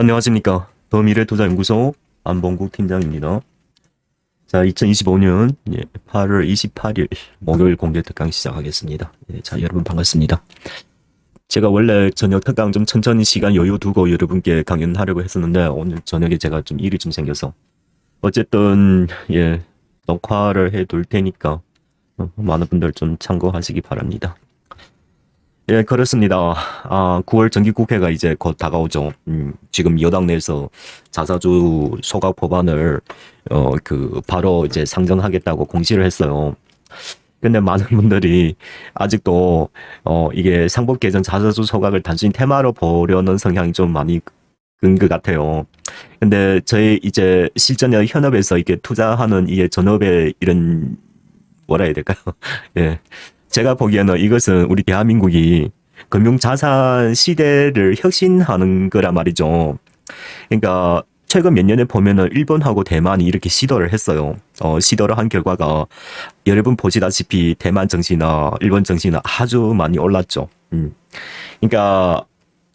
안녕하십니까. 더 미래투자연구소 안봉국 팀장입니다. 자, 2025년 8월 28일 목요일 공개 특강 시작하겠습니다. 자, 여러분 반갑습니다. 제가 원래 저녁 특강 좀 천천히 시간 여유 두고 여러분께 강연하려고 했었는데 오늘 저녁에 제가 좀 일이 좀 생겨서 어쨌든 녹화를 해둘 테니까 많은 분들 좀 참고하시기 바랍니다. 예, 그렇습니다. 9월 정기국회가 이제 곧 다가오죠. 지금 여당 내에서 자사주 소각 법안을, 바로 이제 상정하겠다고 공시를 했어요. 근데 많은 분들이 아직도, 이게 상법 개정 자사주 소각을 단순히 테마로 보려는 성향이 좀 많이 큰 것 같아요. 근데 저희 이제 실전 현업에서 이렇게 투자하는 이게 전업의 이런, 뭐라 해야 될까요? 예. 제가 보기에는 이것은 우리 대한민국이 금융자산 시대를 혁신하는 거란 말이죠. 그러니까 최근 몇 년에 보면은 일본하고 대만이 이렇게 시도를 했어요. 시도를 한 결과가 여러분 보시다시피 대만 증시나 일본 증시나 아주 많이 올랐죠. 그러니까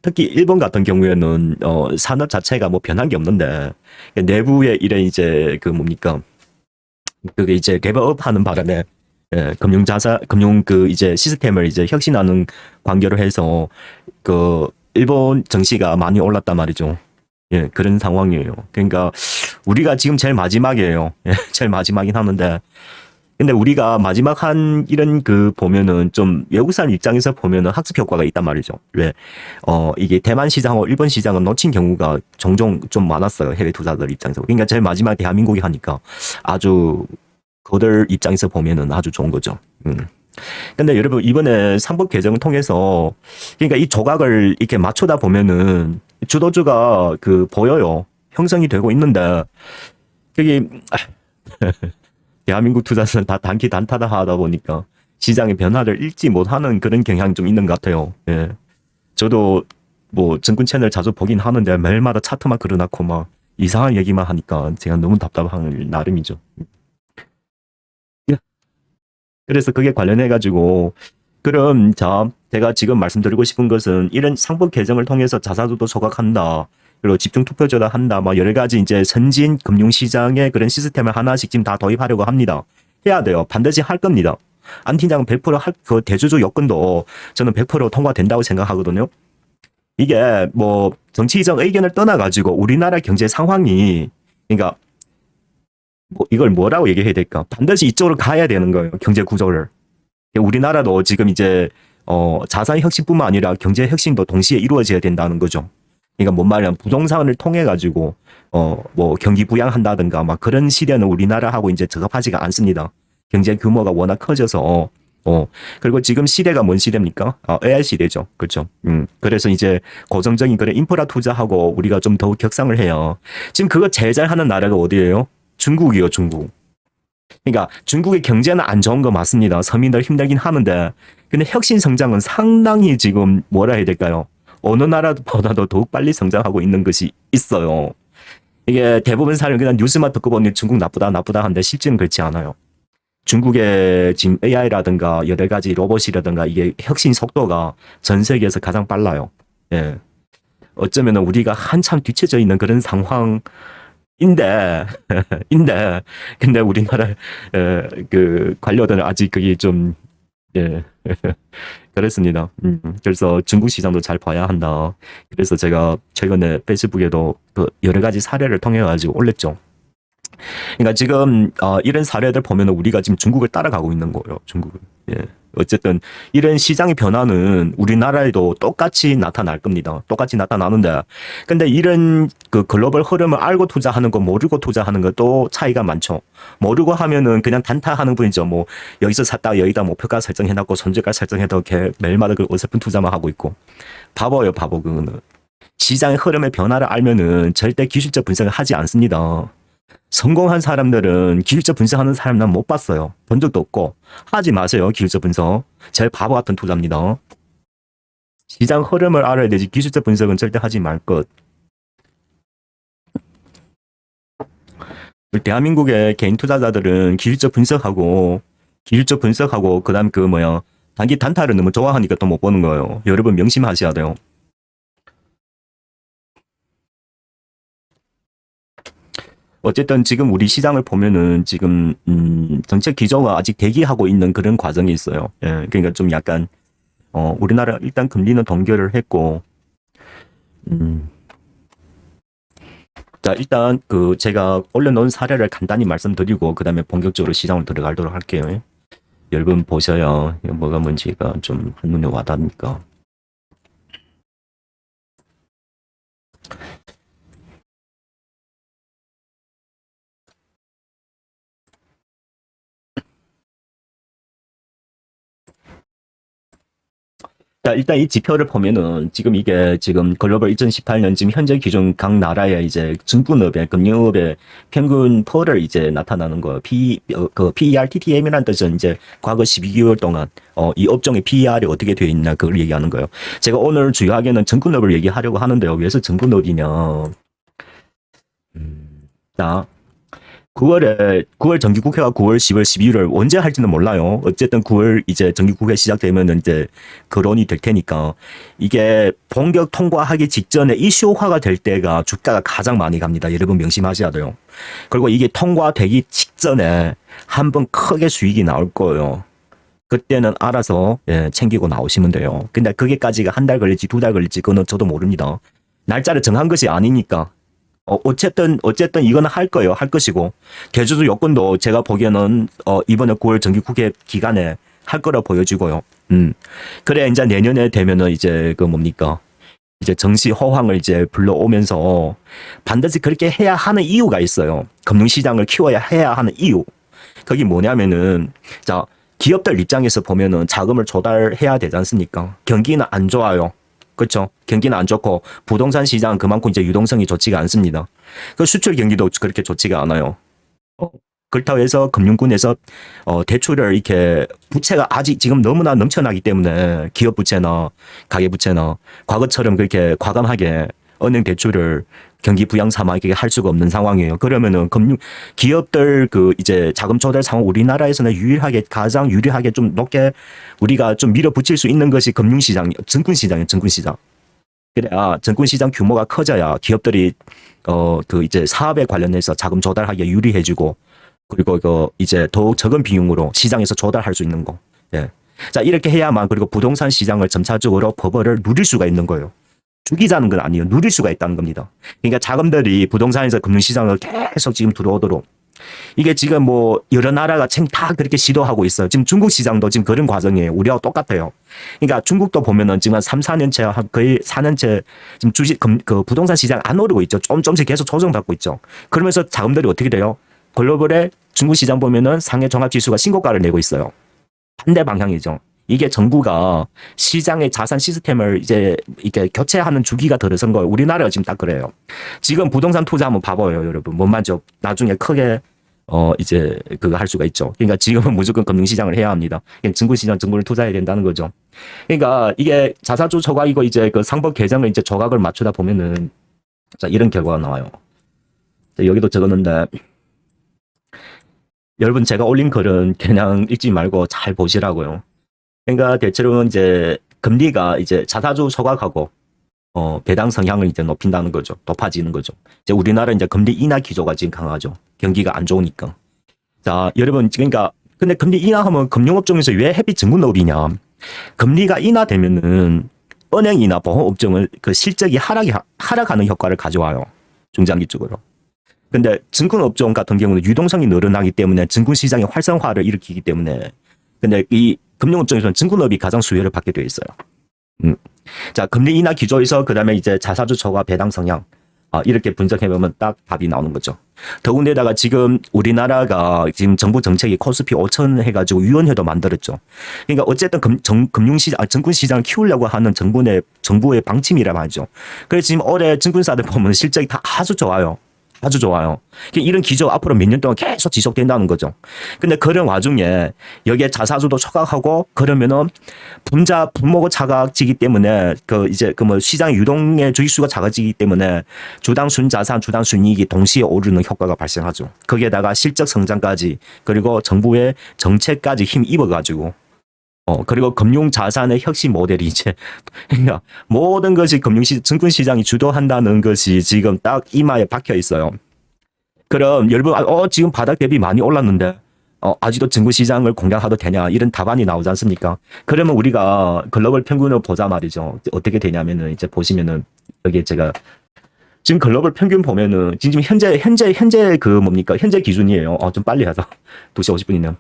특히 일본 같은 경우에는 산업 자체가 뭐 변한 게 없는데 내부에 이런 이제 그 뭡니까 그게 이제 개발업하는 바람에 금융 이제 시스템을 이제 혁신하는 관계로 해서 일본 증시가 많이 올랐단 말이죠. 예, 그런 상황이에요. 그러니까 우리가 지금 제일 마지막이에요. 예, 제일 마지막이긴 하는데 근데 우리가 마지막 한 이런 보면은 좀 외국 사람 입장에서 보면은 학습 효과가 있단 말이죠. 왜? 이게 대만 시장하고 일본 시장은 놓친 경우가 종종 좀 많았어요. 해외 투자들 입장에서. 그러니까 제일 마지막 대한민국이 하니까 아주 그들 입장에서 보면은 아주 좋은 거죠. 근데 여러분 이번에 상법 개정을 통해서 그러니까 이 조각을 이렇게 맞추다 보면은 주도주가 보여요. 형성이 되고 있는데 그게 대한민국 투자자는 다 단기 단타다 하다 보니까 시장의 변화를 읽지 못하는 그런 경향이 좀 있는 것 같아요. 예. 저도 뭐 증권 채널 자주 보긴 하는데 매일마다 차트만 그려놓고 막 이상한 얘기만 하니까 제가 너무 답답한 나름이죠. 그래서 그게 관련해가지고, 그럼, 자, 제가 지금 말씀드리고 싶은 것은 이런 상법 개정을 통해서 자사주도 소각한다. 그리고 집중투표제도 한다. 뭐 여러 가지 이제 선진 금융시장의 그런 시스템을 하나씩 지금 다 도입하려고 합니다. 해야 돼요. 반드시 할 겁니다. 안 팀장은 100%할, 대주주 요건도 저는 100% 통과된다고 생각하거든요. 이게 뭐 정치적 의견을 떠나가지고 우리나라 경제 상황이, 그러니까 뭐 이걸 뭐라고 얘기해야 될까? 반드시 이쪽으로 가야 되는 거예요. 경제 구조를. 우리나라도 지금 이제 자산 혁신뿐만 아니라 경제 혁신도 동시에 이루어져야 된다는 거죠. 그러니까 뭔 말이냐면 부동산을 통해 가지고 뭐 경기 부양한다든가 막 그런 시대는 우리나라하고 이제 적합하지가 않습니다. 경제 규모가 워낙 커져서 그리고 지금 시대가 뭔 시대입니까? AI 시대죠. 그렇죠. 그래서 이제 고정적인 그런 인프라 투자하고 우리가 좀 더욱 격상을 해요. 지금 그거 제일 잘하는 나라가 어디예요? 중국이요, 중국. 그러니까 중국의 경제는 안 좋은 거 맞습니다. 서민들 힘들긴 하는데, 근데 혁신 성장은 상당히 지금 뭐라 해야 될까요? 어느 나라보다도 더욱 빨리 성장하고 있는 것이 있어요. 이게 대부분 사람이 그냥 뉴스만 듣고 보니 중국 나쁘다 나쁘다 하는데 실제는 그렇지 않아요. 중국의 지금 AI라든가 여러 가지 로봇이라든가 이게 혁신 속도가 전 세계에서 가장 빨라요. 예. 어쩌면 우리가 한참 뒤쳐져 있는 그런 상황 인데, 근데 우리나라, 관료들은 아직 그게 좀, 예, 그렇습니다. 그래서 중국 시장도 잘 봐야 한다. 그래서 제가 최근에 페이스북에도 여러 가지 사례를 통해가지고 올렸죠. 그러니까 지금 이런 사례들 보면 우리가 지금 중국을 따라가고 있는 거예요. 중국을. 예. 어쨌든 이런 시장의 변화는 우리나라에도 똑같이 나타날 겁니다. 똑같이 나타나는데 근데 이런 글로벌 흐름을 알고 투자하는 거 모르고 투자하는 것도 차이가 많죠. 모르고 하면은 그냥 단타하는 분이죠. 뭐 여기서 샀다 여기다 목표가 설정해놨고 손절가 설정해도 매일마다 그 어설픈 투자만 하고 있고 바보예요. 바보 그거는. 시장의 흐름의 변화를 알면은 절대 기술적 분석을 하지 않습니다. 성공한 사람들은 기술적 분석하는 사람 난 못 봤어요. 본 적도 없고. 하지 마세요. 기술적 분석. 제일 바보 같은 투자입니다. 시장 흐름을 알아야 되지 기술적 분석은 절대 하지 말 것. 대한민국의 개인 투자자들은 기술적 분석하고 그다음 단기 단타를 너무 좋아하니까 또 못 보는 거예요. 여러분 명심하셔야 돼요. 어쨌든 지금 우리 시장을 보면은 지금 정책 기조가 아직 대기하고 있는 그런 과정이 있어요. 예, 그러니까 좀 약간 우리나라 일단 금리는 동결을 했고, 음, 자 일단 그 제가 올려놓은 사례를 간단히 말씀드리고 그 다음에 본격적으로 시장으로 들어가도록 할게요. 여러분 보셔야 뭐가 뭔지가 좀 한눈에 와닿으니까. 자, 일단 이 지표를 보면은 지금 이게 지금 글로벌 2018년 지금 현재 기준 각 나라의 이제 증권업의 금융업의 평균 펄을 이제 나타나는 거예요. 그 PERTTM이라는 뜻은 이제 과거 12개월 동안 이 업종의 PER이 어떻게 되어 있나 그걸 얘기하는 거예요. 제가 오늘 주요하게는 증권업을 얘기하려고 하는데요. 왜서 증권업이냐? 자, 9월 정기국회가 9월, 10월, 12월을 언제 할지는 몰라요. 어쨌든 9월 이제 정기국회 시작되면은 이제 거론이 될 테니까 이게 본격 통과하기 직전에 이슈화가 될 때가 주가가 가장 많이 갑니다. 여러분 명심하셔야 돼요. 그리고 이게 통과되기 직전에 한번 크게 수익이 나올 거예요. 그때는 알아서 챙기고 나오시면 돼요. 근데 그게까지가 한 달 걸릴지 두 달 걸릴지 그거는 저도 모릅니다. 날짜를 정한 것이 아니니까. 어쨌든 이거는 할 거예요. 할 것이고 대주주 여건도 제가 보기에는 이번에 9월 정기국회 기간에 할 거라 보여지고요. 그래 이제 내년에 되면은 이제 그 뭡니까? 이제 정시 호황을 이제 불러오면서 반드시 그렇게 해야 하는 이유가 있어요. 금융시장을 키워야 해야 하는 이유. 그게 뭐냐면은 자 기업들 입장에서 보면은 자금을 조달해야 되지 않습니까? 경기는 안 좋아요. 그렇죠. 경기는 안 좋고 부동산 시장 그만큼 이제 유동성이 좋지가 않습니다. 그 수출 경기도 그렇게 좋지가 않아요. 그렇다고 해서 금융권에서 대출을 이렇게 부채가 아직 지금 너무나 넘쳐나기 때문에 기업 부채나 가계 부채나 과거처럼 그렇게 과감하게 은행 대출을 경기 부양 삼아 이렇게 할 수가 없는 상황이에요. 그러면은 기업들 그 이제 자금 조달 상황 우리나라에서는 가장 유리하게 좀 높게 우리가 좀 밀어붙일 수 있는 것이 금융시장, 증권시장이에요. 증권시장. 그래야 증권시장 규모가 커져야 기업들이 그 이제 사업에 관련해서 자금 조달하기에 유리해지고 그리고 그 이제 더욱 적은 비용으로 시장에서 조달할 수 있는 거. 예. 자 이렇게 해야만 그리고 부동산 시장을 점차적으로 버블을 누릴 수가 있는 거예요. 죽이자는 건 아니에요. 누릴 수가 있다는 겁니다. 그러니까 자금들이 부동산에서 금융시장을 계속 지금 들어오도록 이게 지금 뭐 여러 나라가 다 그렇게 시도하고 있어요. 지금 중국 시장도 지금 그런 과정이에요. 우리하고 똑같아요. 그러니까 중국도 보면은 지금 한 3, 4년째 거의 4년째 지금 그 부동산 시장 안 오르고 있죠. 조금씩 계속 조정받고 있죠. 그러면서 자금들이 어떻게 돼요? 글로벌의 중국 시장 보면은 상해 종합 지수가 신고가를 내고 있어요. 반대 방향이죠. 이게 정부가 시장의 자산 시스템을 이제 이렇게 교체하는 주기가 들어선 거예요. 우리나라가 지금 딱 그래요. 지금 부동산 투자 한번 봐봐요, 여러분. 뭔말죠 나중에 크게 이제 그거 할 수가 있죠. 그러니까 지금은 무조건 금융시장을 해야 합니다. 증권시장 정보를 투자해야 된다는 거죠. 그러니까 이게 자사주 조각이고 이제 그 상법 개정을 이제 조각을 맞추다 보면은 자 이런 결과가 나와요. 자, 여기도 적었는데. 여러분 제가 올린 글은 그냥 읽지 말고 잘 보시라고요. 그러니까 대체로는 이제 금리가 이제 자사주 소각하고 배당 성향을 이제 높인다는 거죠. 높아지는 거죠. 이제 우리나라 이제 금리 인하 기조가 지금 강하죠. 경기가 안 좋으니까. 자, 여러분 그러니까 근데 금리 인하하면 금융업종에서 왜 해피 증권업이냐? 금리가 인하되면은 은행이나 보험업종은 그 실적이 하락하는 효과를 가져와요. 중장기적으로. 근데 증권업종 같은 경우는 유동성이 늘어나기 때문에 증권시장의 활성화를 일으키기 때문에 근데 이 금융업종에서는 증권업이 가장 수혜를 받게 되어 있어요. 자, 금리 인하 기조에서 그다음에 이제 자사주 초과 배당 성향 이렇게 분석해보면 딱 답이 나오는 거죠. 더군다나 지금 우리나라가 지금 정부 정책이 코스피 5천 해가지고 위원회도 만들었죠. 그러니까 어쨌든 금융시장, 증권시장을 키우려고 하는 정부의 방침이라 말이죠. 그래서 지금 올해 증권사들 보면 실적이 다 아주 좋아요. 아주 좋아요. 이런 기조 앞으로 몇 년 동안 계속 지속된다는 거죠. 근데 그런 와중에 여기에 자사주도 초과하고 그러면은 분모가 작아지기 때문에 그 이제 그 뭐 시장 유동의 주식수가 작아지기 때문에 주당 순자산, 주당 순이익이 동시에 오르는 효과가 발생하죠. 거기에다가 실적 성장까지 그리고 정부의 정책까지 힘 입어가지고 그리고 금융자산의 혁신 모델이 이제, 그러니까 모든 것이 증권시장이 주도한다는 것이 지금 딱 이마에 박혀 있어요. 그럼 여러분, 지금 바닥 대비 많이 올랐는데, 아직도 증권 시장을 공략하도 되냐? 이런 답안이 나오지 않습니까? 그러면 우리가 글로벌 평균을 보자 말이죠. 어떻게 되냐면은, 이제 보시면은, 여기 제가, 지금 글로벌 평균 보면은, 지금 현재 그 뭡니까? 현재 기준이에요. 좀 빨리 하자. 2시 50분이네요.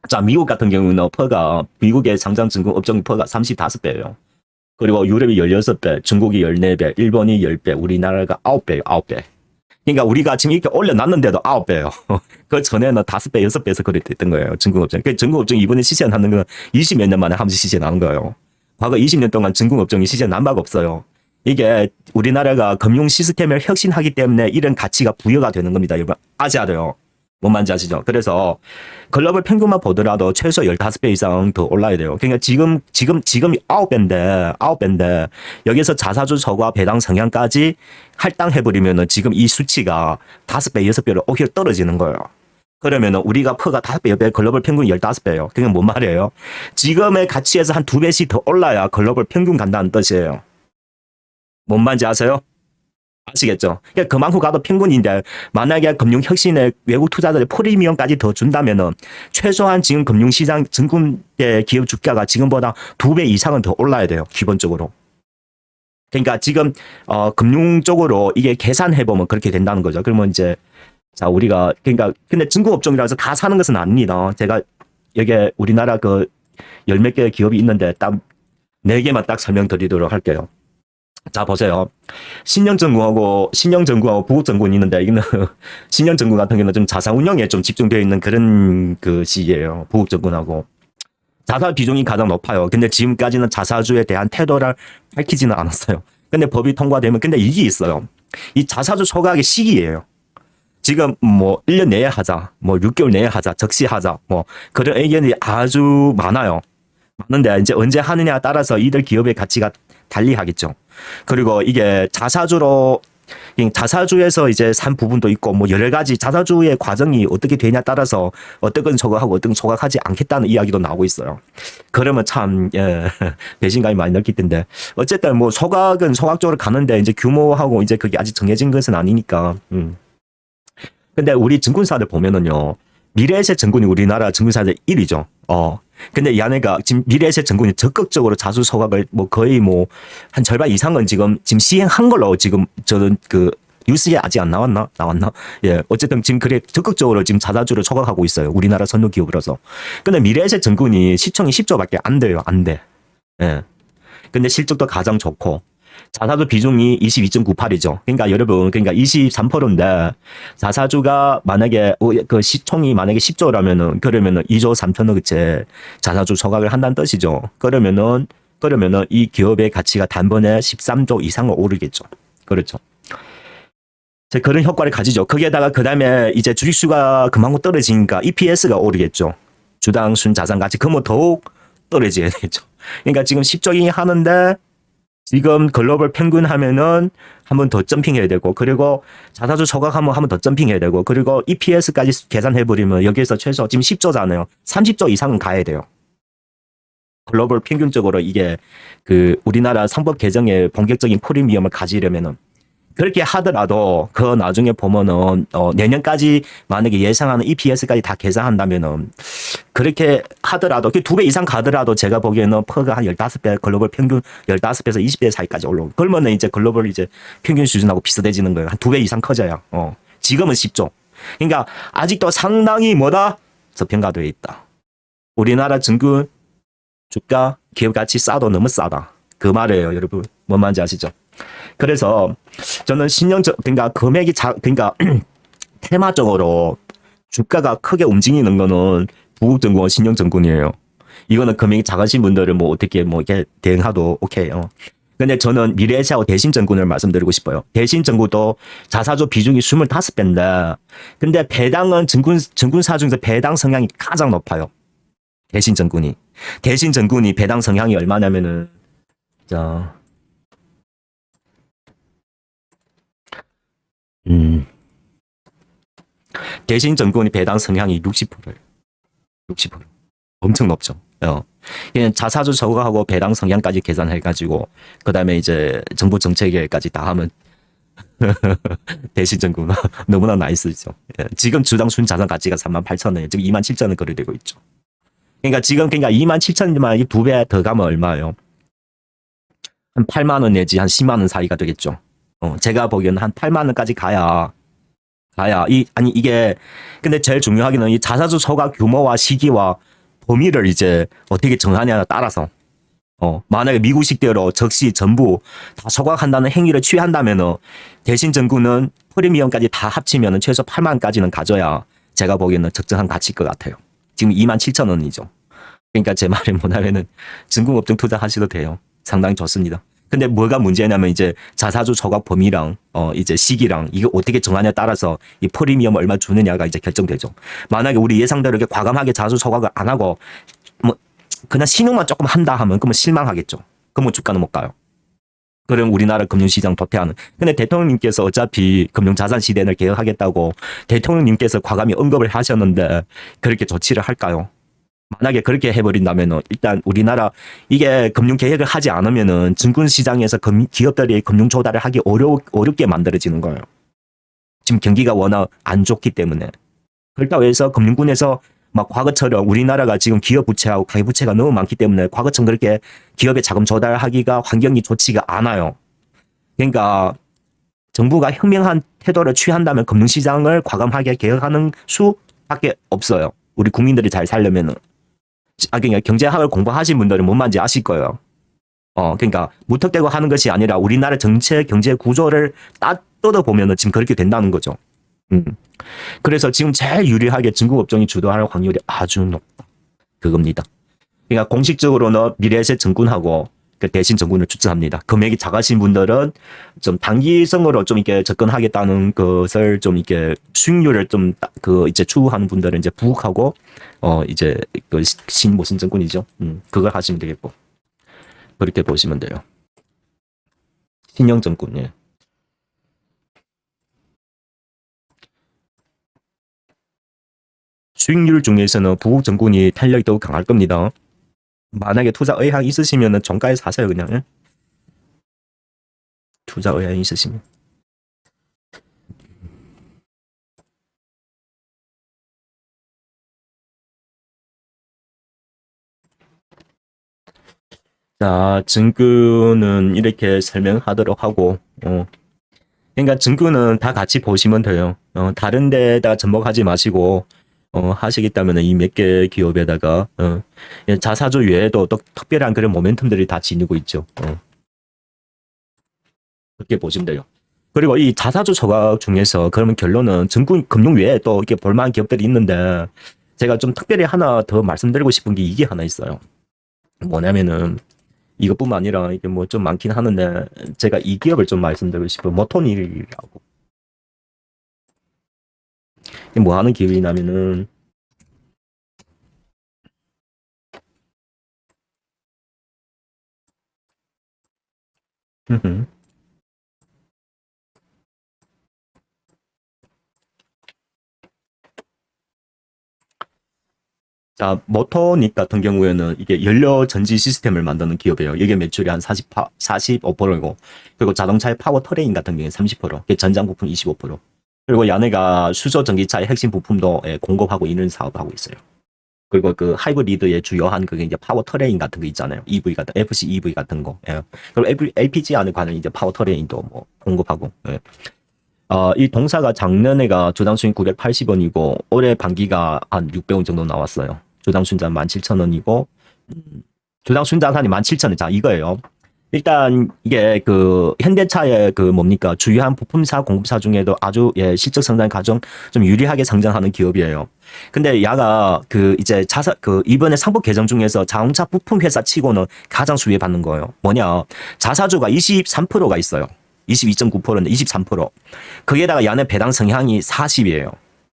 자, 미국 같은 경우는 퍼가, 미국의 상장 증권 업종 퍼가 35배예요. 그리고 유럽이 16배, 중국이 14배, 일본이 10배, 우리나라가 9배예요, 9배. 그러니까 우리가 지금 이렇게 올려놨는데도 9배예요. 그 전에는 5배, 6배에서 그랬던 거예요. 증권업종. 그 증권업종이 이번에 시세 나는 건 20몇 년 만에 한 번씩 시세 나는 거예요. 과거 20년 동안 증권업종이 시세 난 바가 없어요. 이게 우리나라가 금융 시스템을 혁신하기 때문에 이런 가치가 부여가 되는 겁니다. 여러분 아셔야 돼요. 뭔 말인지 아시죠? 그래서 글로벌 평균만 보더라도 최소 15배 이상 더 올라야 돼요. 그러니까 지금 9배인데 여기서 자사주 저가 배당 성향까지 할당해버리면은 지금 이 수치가 5배, 6배로 오히려 떨어지는 거예요. 그러면은 우리가 퍼가 5배, 10배, 글로벌 평균 15배예요. 그게 뭔 말이에요? 지금의 가치에서 한 2배씩 더 올라야 글로벌 평균 간다는 뜻이에요. 뭔 말인지 아세요? 아시겠죠? 그러니까 그만큼 가도 평균인데 만약에 금융혁신에 외국 투자자들 프리미엄까지 더 준다면은 최소한 지금 금융시장 증권의 기업 주가가 지금보다 2배 이상은 더 올라야 돼요. 기본적으로. 그러니까 지금 금융 쪽으로 이게 계산해보면 그렇게 된다는 거죠. 그러면 이제 자 우리가 그러니까 근데 증권업종이라서 다 사는 것은 아닙니다. 제가 여기에 우리나라 그 열 몇 개의 기업이 있는데 딱 4개만 딱 설명드리도록 할게요. 자 보세요. 신영증권하고 부국증권이 있는데 이거는 신영증권 같은 경우는 좀 자산운용에 좀 집중되어 있는 그런 그 시기예요. 부국증권하고 자사 비중이 가장 높아요. 근데 지금까지는 자사주에 대한 태도를 밝히지는 않았어요. 근데 법이 통과되면 근데 이게 있어요. 이 자사주 소각의 시기예요. 지금 뭐 1년 내에 하자, 뭐 6개월 내에 하자, 적시하자, 뭐 그런 의견이 아주 많아요. 많은데 이제 언제 하느냐에 따라서 이들 기업의 가치가 달리하겠죠. 그리고 이게 자사주에서 이제 산 부분도 있고 뭐 여러 가지 자사주의 과정이 어떻게 되냐에 따라서 어떤 건 소각하고 어떤 건 소각하지 않겠다는 이야기도 나오고 있어요. 그러면 참 배신감이 많이 느낄 텐데 어쨌든 뭐 소각은 소각적으로 가는데 이제 규모하고 이제 그게 아직 정해진 것은 아니니까. 근데 우리 증권사들 보면은요. 미래에셋 증권이 우리나라 증권사들 1위죠. 근데 이 안에가 지금 미래에셋 증권이 적극적으로 자수 소각을 뭐 거의 뭐 한 절반 이상은 지금 시행한 걸로 지금 저는 그 뉴스에 아직 안 나왔나? 예. 어쨌든 지금 그래 적극적으로 지금 자사주를 소각하고 있어요. 우리나라 선도 기업으로서. 근데 미래에셋 증권이 시총이 10조밖에 안 돼요. 안 돼. 예. 근데 실적도 가장 좋고 자사주 비중이 22.98이죠. 그러니까 여러분, 그러니까 23%인데 자사주가 만약에 그 시총이 만약에 10조라면은 그러면은 2조 3천억째 자사주 소각을 한다는 뜻이죠. 그러면은 이 기업의 가치가 단번에 13조 이상을 오르겠죠. 그렇죠. 그런 효과를 가지죠. 거기에다가 그 다음에 이제 주식수가 그만큼 떨어지니까 EPS가 오르겠죠. 주당 순자산 가치 그러면 더욱 떨어져야 되죠. 그러니까 지금 10조이 하는데 지금 글로벌 평균 하면은 한 번 더 점핑해야 되고 그리고 자사주 소각하면 한 번 더 점핑해야 되고 그리고 EPS까지 계산해버리면 여기에서 최소 지금 10조잖아요. 30조 이상은 가야 돼요. 글로벌 평균적으로 이게 그 우리나라 상법 개정에 본격적인 프리미엄을 가지려면은 그렇게 하더라도 그 나중에 보면은 내년까지 만약에 예상하는 EPS까지 다 계산한다면은 그렇게 하더라도 그 2배 이상 가더라도 제가 보기에는 퍼가 한 15배 글로벌 평균 15배에서 20배 사이까지 올라오고 그러면은 이제 글로벌 이제 평균 수준하고 비슷해지는 거예요. 한 2배 이상 커져요. 지금은 10조. 그러니까 아직도 상당히 뭐다? 저평가되어 있다. 우리나라 증권 주가 기업 가치 싸도 너무 싸다. 그 말이에요, 여러분. 뭔 말인지 아시죠? 그래서 저는 그러니까 금액이 그러니까 테마적으로 주가가 크게 움직이는 거는 부국증권, 신영증권이에요. 이거는 금액이 작으신 분들은 뭐 어떻게 뭐 이렇게 대응하도 오케이요. 근데 저는 미래에셋하고 대신증권을 말씀드리고 싶어요. 대신증권도 자사주 비중이 25배인데 근데 배당은 증권사 중에서 배당 성향이 가장 높아요. 대신증권이 배당 성향이 얼마냐면은 자 대신증권이 배당 성향이 60%예요. 60%. 엄청 높죠. 그냥 자사주 소각하고 배당 성향까지 계산해가지고 그다음에 이제 정부 정책에까지 다 하면 대시증권 너무나 나이스죠. 예. 지금 주당 순자산 가치가 38,000원, 지금 27,000원 거래되고 있죠. 그러니까 지금 27,000원이지만 이 두 배 더 가면 얼마예요? 한 8만 원 내지 한 10만 원 사이가 되겠죠. 제가 보기에는 한 8만 원까지 가야 이게 근데 제일 중요하게는 이 자사주 소각 규모와 시기와 범위를 이제 어떻게 정하냐에 따라서 만약에 미국식대로 적시 전부 다 소각한다는 행위를 취한다면은 대신 정부는 프리미엄까지 다 합치면 최소 8만 원까지는 가져야 제가 보기에는 적정한 가치일 것 같아요. 지금 27,000원이죠. 그러니까 제 말이 뭐냐면은 증권업종 투자하셔도 돼요. 상당히 좋습니다. 근데 뭐가 문제냐면 이제 자사주 소각 범위랑 이제 시기랑 이거 어떻게 정하냐에 따라서 이 프리미엄 얼마 주느냐가 이제 결정되죠. 만약에 우리 예상대로 이렇게 과감하게 자사주 소각을 안 하고 뭐 그냥 신용만 조금 한다 하면 그러면 실망하겠죠. 그러면 주가는 못 가요. 그럼 우리나라 금융시장 도태하는. 근데 대통령님께서 어차피 금융자산 시대를 개혁하겠다고 대통령님께서 과감히 언급을 하셨는데 그렇게 조치를 할까요? 만약에 그렇게 해버린다면 일단 우리나라 이게 금융 개혁을 하지 않으면은 증권시장에서 기업들이 금융 조달을 하기 어렵게 만들어지는 거예요. 지금 경기가 워낙 안 좋기 때문에. 그렇다고 해서 금융군에서 막 과거처럼 우리나라가 지금 기업 부채하고 가계 부채가 너무 많기 때문에 과거처럼 그렇게 기업의 자금 조달하기가 환경이 좋지가 않아요. 그러니까 정부가 현명한 태도를 취한다면 금융시장을 과감하게 개혁하는 수밖에 없어요. 우리 국민들이 잘 살려면은. 그러니까 경제학을 공부하신 분들은 뭔 말인지 아실 거예요. 그러니까 무턱대고 하는 것이 아니라 우리나라 전체 경제 구조를 뜯어 보면은 지금 그렇게 된다는 거죠. 그래서 지금 제일 유리하게 증권업종이 주도할 확률이 아주 높다. 그겁니다. 그러니까 공식적으로는 미래에셋 증권하고 그 대신 증권을 추천합니다. 금액이 작으신 분들은 좀 단기성으로 좀 이렇게 접근하겠다는 것을 좀 이렇게 수익률을 좀 그 이제 추구하는 분들은 이제 부국하고 이제 그 신보신 증권이죠. 그걸 하시면 되겠고 그렇게 보시면 돼요. 신영증권. 예. 수익률 중에서는 부국증권이 탄력이 더욱 강할 겁니다. 만약에 투자 의향 있으시면은 정가에 사세요 그냥. 투자 의향 있으시면. 자, 증권은 이렇게 설명하도록 하고, 그러니까 증권은 다 같이 보시면 돼요. 다른 데다 접목하지 마시고, 하시겠다면 이 몇 개 기업에다가, 자사주 외에도 또 특별한 그런 모멘텀들이 다 지니고 있죠. 그렇게 보시면 돼요. 그리고 이 자사주 소각 중에서 그러면 결론은 증권, 금융 외에 또 이렇게 볼만한 기업들이 있는데, 제가 좀 특별히 하나 더 말씀드리고 싶은 게 이게 하나 있어요. 뭐냐면은, 이것뿐만 아니라 이게 뭐 좀 많긴 하는데 제가 이 기업을 좀 말씀드리고 싶어요. 모토닐이라고. 뭐 하는 기업이냐면은 자, 모토닉 같은 경우에는 이게 연료 전지 시스템을 만드는 기업이에요. 이게 매출이 한 45%이고, 그리고 자동차의 파워 트레인 같은 경우에 30%, 전장 부품 25%, 그리고 얘네가 수소 전기차의 핵심 부품도 공급하고 이런 사업하고 있어요. 그리고 그 하이브리드의 주요한 그게 이제 파워 트레인 같은 거 있잖아요. EV 같은, FC EV 같은 거. 예. 그리고 LPG 안에 관한 이제 파워 트레인도 뭐 공급하고. 예. 이 동사가 작년에가 주당 수익 980원이고 올해 반기가 한 600원 정도 나왔어요. 주당 순자산 17,000원이고 주당 순자산이 17,000원. 자, 이거예요. 일단 이게 그 현대차의 그 뭡니까 주요한 부품사 공급사 중에도 아주 실적 성장 과정 좀 유리하게 성장하는 기업이에요. 근데 야가 그 이제 그 이번에 상법 개정 중에서 자동차 부품 회사 치고는 가장 수혜받는 거예요. 뭐냐 자사주가 23%가 있어요. 22.9%인데 23%. 거기에다가 야는 배당 성향이 40이에요.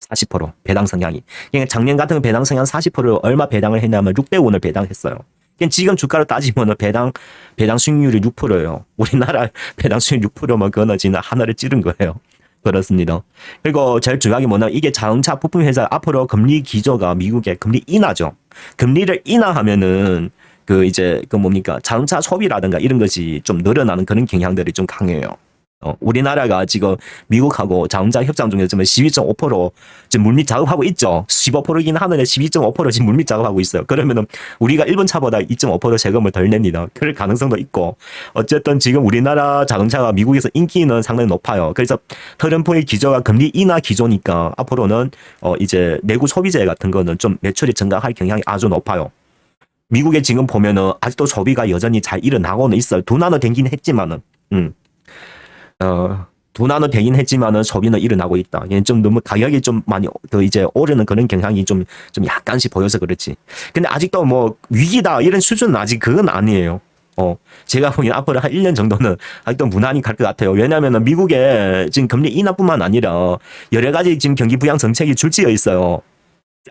40% 배당 성향이. 그러니까 작년 같은 배당 성향 40%를 얼마 배당을 했냐면 600원을 배당했어요. 그러니까 지금 주가로 따지면 배당 수익률이 6%예요. 우리나라 배당 수익 6%면 그거는 진짜 하늘을 찌른 거예요. 그렇습니다. 그리고 제일 중요한 게 뭐냐 이게 자동차 부품 회사 앞으로 금리 기조가 미국의 금리 인하죠. 금리를 인하하면은 그 이제 그 뭡니까 자동차 소비라든가 이런 것이 좀 늘어나는 그런 경향들이 좀 강해요. 우리나라가 지금 미국하고 자원장 협상 중에서 지금 12.5% 지금 물밑 작업하고 있죠. 15%이긴 하는데 12.5% 지금 물밑 작업하고 있어요. 그러면은 우리가 일본 차보다 2.5% 세금을 덜 냅니다. 그럴 가능성도 있고 어쨌든 지금 우리나라 자동차가 미국에서 인기는 상당히 높아요. 그래서 트럼프의 기조가 금리 인하 기조니까 앞으로는 이제 내구 소비재 같은 거는 좀 매출이 증가할 경향이 아주 높아요. 미국에 지금 보면은 아직도 소비가 여전히 잘 일어나고는 있어요. 둔화는 되긴 했지만은, 둔화는 되긴 했지만은 소비는 일어나고 있다. 좀 너무 가격이 좀 많이 이제 오르는 그런 경향이 좀 약간씩 보여서 그렇지. 근데 아직도 뭐 위기다 이런 수준은 아직 그건 아니에요. 제가 보기엔 앞으로 한 1년 정도는 아직도 무난히 갈 것 같아요. 왜냐면은 미국에 지금 금리 인하뿐만 아니라 여러 가지 지금 경기 부양 정책이 줄지어 있어요.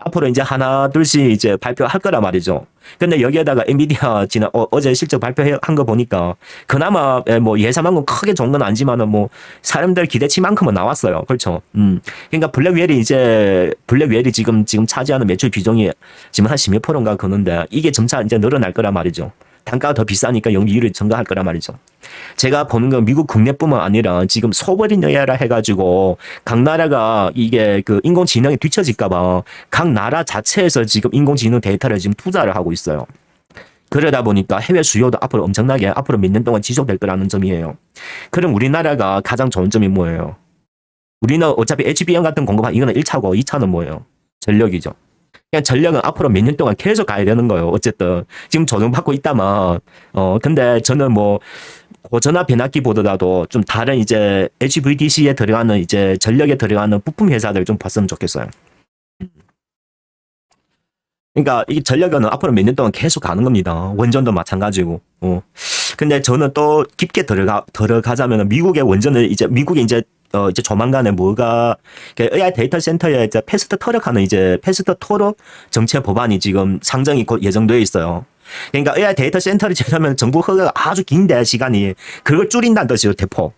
앞으로 이제 하나 둘씩 이제 발표할 거라 말이죠. 근데 여기에다가 엔비디아 어제 실적 발표한 거 보니까 그나마 뭐 예상만큼 크게 좋은 건 아니지만은 뭐 사람들 기대치만큼은 나왔어요. 그렇죠. 그러니까 블랙웰이 지금 차지하는 매출 비중이 지금 한 10%인가 그런데 이게 점차 이제 늘어날 거란 말이죠. 단가가 더 비싸니까 연기율이 증가할 거란 말이죠. 제가 보는 건 미국 국내뿐만 아니라 지금 소버린 에어라 해가지고 각 나라가 이게 그 인공지능에 뒤처질까봐 각 나라 자체에서 지금 인공지능 데이터를 지금 투자를 하고 있어요. 그러다 보니까 해외 수요도 앞으로 엄청나게 앞으로 몇 년 동안 지속될 거라는 점이에요. 그럼 우리나라가 가장 좋은 점이 뭐예요? 우리는 어차피 HBM 같은 공급한 이거는 1차고 2차는 뭐예요? 전력이죠. 그냥 전력은 앞으로 몇 년 동안 계속 가야 되는 거예요. 어쨌든 지금 조정받고 있다만 근데 저는 뭐 고전압 변압기보다도 좀 다른 이제 HVDC에 들어가는 이제 전력에 들어가는 부품 회사들 좀 봤으면 좋겠어요. 그러니까 이 전력은 앞으로 몇 년 동안 계속 가는 겁니다. 원전도 마찬가지고. 근데 저는 또 깊게 들어가자면 미국의 원전을 미국이 이제 조만간에 AI 데이터 센터에 이제 패스트 트럭하는 이제 패스트 트럭 정책 법안이 지금 상정이 곧 예정되어 있어요. 그러니까 AI 데이터 센터를 지으려면 정부 허가가 아주 긴데 시간이 그걸 줄인다는 뜻이에요. 대폭.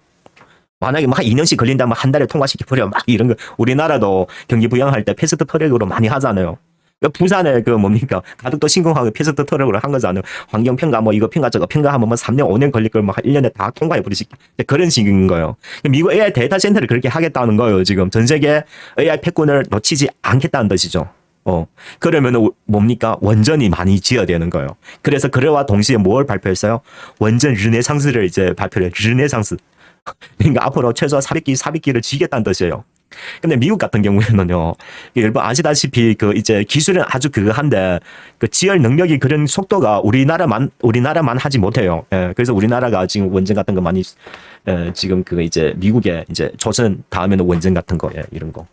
만약에 막 2년씩 걸린다면 한 달에 통과시켜버려 막 이런 거 우리나라도 경기 부양할 때 패스트 트럭으로 많이 하잖아요. 부산에 뭡니까 가덕도 신공항을 패스트 트럭으로 한 거잖아요. 환경평가 이거 평가 저거 평가하면 3년 5년 걸릴 걸 1년에 다 통과해 버리시 그런 식인 거예요. 미국 AI 데이터 센터를 그렇게 하겠다는 거예요. 지금 전 세계 AI 패권을 놓치지 않겠다는 뜻이죠. 그러면은 뭡니까 원전이 많이 지어야 되는 거예요. 그래서 그래와 동시에 뭘 발표했어요? 원전 르네상스를 이제 발표를 르네상스. 그러니까 앞으로 최소 400기를 지겠다는 뜻이에요. 근데 미국 같은 경우에는요, 여러분 아시다시피 이제 기술은 아주 한데 지열 능력이 그런 속도가 우리나라만 하지 못해요. 예, 그래서 우리나라가 지금 원전 같은 거 많이 지금 이제 미국에 이제 조선 다음에는 원전 같은 거 이런 거.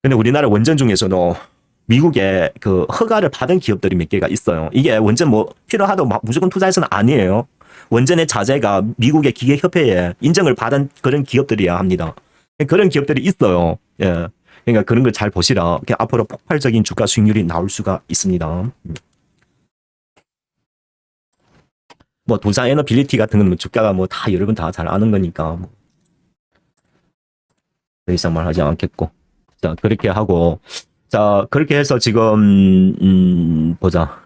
근데 우리나라 원전 중에서도 미국에 허가를 받은 기업들이 몇 개가 있어요. 이게 원전 필요하다고 무조건 투자해서는 아니에요. 원전의 자재가 미국의 기계협회에 인정을 받은 그런 기업들이야 합니다. 그런 기업들이 있어요. 예. 그러니까 그런 걸 잘 보시라. 앞으로 폭발적인 주가 수익률이 나올 수가 있습니다. 두산 에너빌리티 같은 건 주가가 다 여러분 다 잘 아는 거니까 더 이상 말하지 않겠고. 자, 그렇게 하고 자, 그렇게 해서 지금 보자.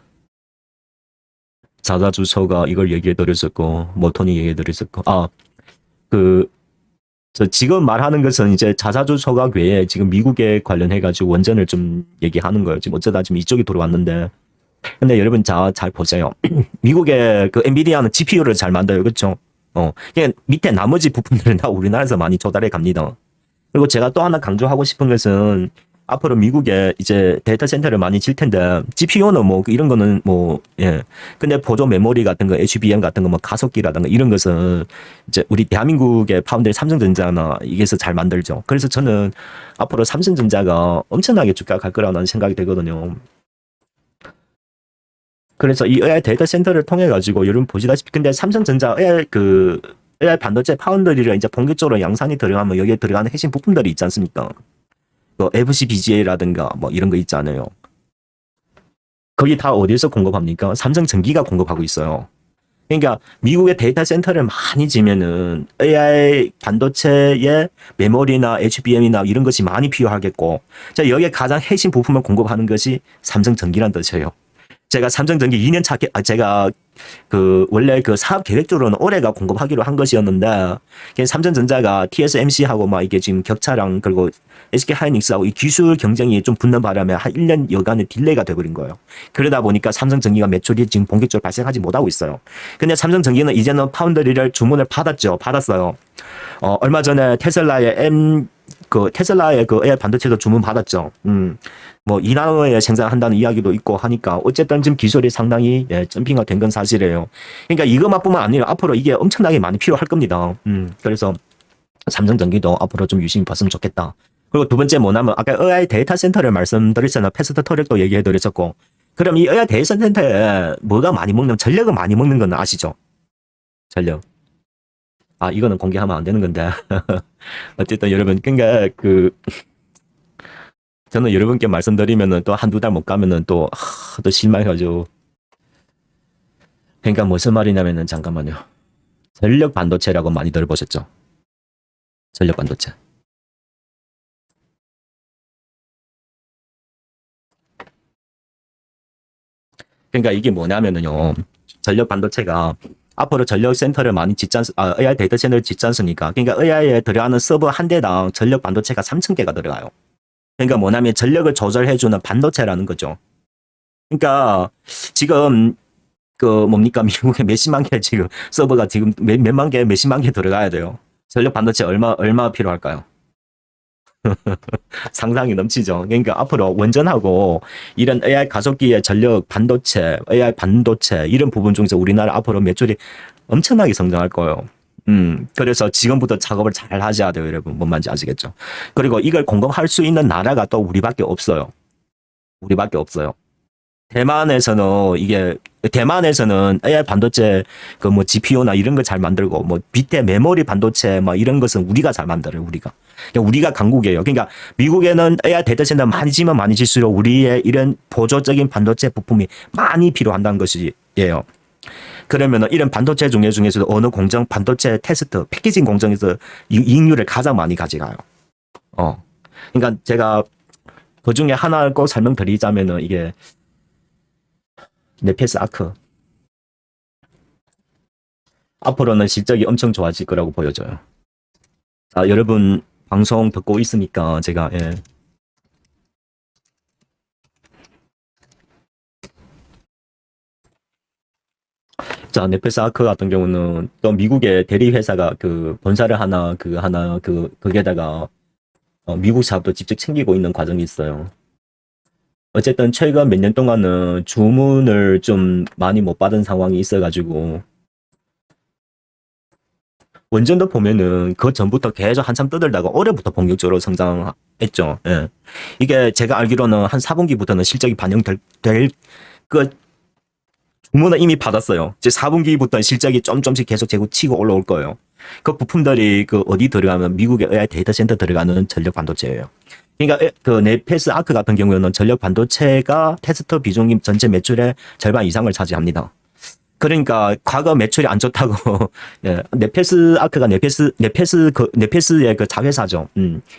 자사주소가 이걸 얘기해 드렸었고 모토니 얘기해 드렸었고 저 지금 말하는 것은 이제 자사주 소각 외에 지금 미국에 관련해가지고 원전을 좀 얘기하는 거예요. 지금 어쩌다 지금 이쪽이 들어왔는데. 근데 여러분 잘 보세요. 미국의 엔비디아는 GPU를 잘 만들어요. 그렇죠? 그냥 밑에 나머지 부품들은 다 우리나라에서 많이 조달해 갑니다. 그리고 제가 또 하나 강조하고 싶은 것은 앞으로 미국에 이제 데이터 센터를 많이 질 텐데 GPU는 이런 거는 예. 근데 보조 메모리 같은 거 HBM 같은 거 가속기라든가 이런 것은 이제 우리 대한민국의 파운드의 삼성전자나 이게서 잘 만들죠. 그래서 저는 앞으로 삼성전자가 엄청나게 주가가 갈 거라는 생각이 되거든요. 그래서 이 AI 데이터 센터를 통해 가지고 여러분 보시다시피 근데 삼성전자 AI 반도체 파운드리를 이제 본격적으로 양산이 들어가면 여기에 들어가는 핵심 부품들이 있지 않습니까? FCBGA라든가 이런 거 있잖아요. 거기 다 어디에서 공급합니까? 삼성전기가 공급하고 있어요. 그러니까 미국의 데이터 센터를 많이 지면은 AI 반도체의 메모리나 HBM이나 이런 것이 많이 필요하겠고, 자 여기에 가장 핵심 부품을 공급하는 것이 삼성전기란 뜻이에요. 제가 삼성전기 2년 차, 제가 원래 그 사업 계획적으로는 올해가 공급하기로 한 것이었는데, 삼성전자가 TSMC하고 막 이게 지금 격차랑 그리고 SK하이닉스하고 이 기술 경쟁이 좀 붙는 바람에 한 1년 여간의 딜레이가 돼버린 거예요. 그러다 보니까 삼성전기가 매출이 지금 본격적으로 발생하지 못하고 있어요. 근데 삼성전기는 이제는 파운드리를 주문을 받았어요. 얼마 전에 테슬라의 그 AI 반도체도 주문 받았죠. 뭐 2나노에 생산한다는 이야기도 있고 하니까 어쨌든 지금 기술이 상당히 점핑화 된 건 사실이에요. 그러니까 이것만뿐만 아니라 앞으로 이게 엄청나게 많이 필요할 겁니다. 그래서 삼성전기도 앞으로 좀 유심히 봤으면 좋겠다. 그리고 두 번째 뭐냐면 아까 AI 데이터 센터를 말씀드렸잖아요. 패스트 트랙도 얘기해드렸었고. 그럼 이 AI 데이터 센터에 뭐가 많이 먹는, 전력을 많이 먹는 건 아시죠? 전력. 아, 이거는 공개하면 안 되는 건데. 어쨌든 여러분, 그러니까 저는 여러분께 말씀드리면은 또 한두 달 못 가면은 또 실망해가지고. 그러니까 무슨 말이냐면은 잠깐만요. 전력 반도체라고 많이 들어보셨죠? 전력 반도체. 그러니까 이게 뭐냐면은요. 전력 반도체가 앞으로 전력 센터를 많이 AI 데이터 센터를 짓지 않습니까? 그러니까 AI에 들어가는 서버 한 대당 전력 반도체가 3,000개가 들어가요. 그러니까 뭐냐면 전력을 조절해주는 반도체라는 거죠. 그러니까 지금 뭡니까 미국에 몇십만 개 지금 서버가 지금 몇만 개 몇십만 개 들어가야 돼요. 전력 반도체 얼마 필요할까요? 상상이 넘치죠. 그러니까 앞으로 원전하고 이런 AI 가속기의 전력 반도체, AI 반도체 이런 부분 중에서 우리나라 앞으로 매출이 엄청나게 성장할 거예요. 그래서 지금부터 작업을 잘 하셔야 돼요, 여러분. 뭔 말인지 아시겠죠? 그리고 이걸 공급할 수 있는 나라가 또 우리밖에 없어요. 우리밖에 없어요. 대만에서는 AI 반도체 GPU나 이런 거 잘 만들고 뭐 밑에 메모리 반도체 뭐 이런 것은 우리가 잘 만들어요. 우리가 강국이에요. 그러니까 미국에는 AI 데이터 센터 많이 지면 많이 질수록 우리의 이런 보조적인 반도체 부품이 많이 필요한다는 것이에요. 그러면은 이런 반도체 중에서도 어느 공정 반도체 테스트 패키징 공정에서 이익률을 가장 많이 가져가요. 그러니까 제가 그 중에 하나 꼭 설명드리자면은 이게 네페스 아크. 앞으로는 실적이 엄청 좋아질 거라고 보여져요. 자, 여러분 방송 듣고 있으니까 제가 자, 네페스 아크 같은 경우는 또 미국의 대리 회사가 본사를 거기에다가 미국 사업도 직접 챙기고 있는 과정이 있어요. 어쨌든 최근 몇 년 동안은 주문을 좀 많이 못 받은 상황이 있어가지고 원전도 보면은 그 전부터 계속 한참 떠들다가 올해부터 본격적으로 성장했죠. 예. 이게 제가 알기로는 한 4분기부터는 실적이 반영될 주문은 이미 받았어요. 이제 4분기부터 실적이 좀씩 계속 재고 치고 올라올 거예요. 그 부품들이 어디 들어가면 미국의 AI 데이터 센터 들어가는 전력 반도체예요. 그러니까 네페스 아크 같은 경우에는 전력 반도체가 테스트 비중이 전체 매출의 절반 이상을 차지합니다. 그러니까 과거 매출이 안 좋다고 네페스 아크가 네페스의 자회사죠.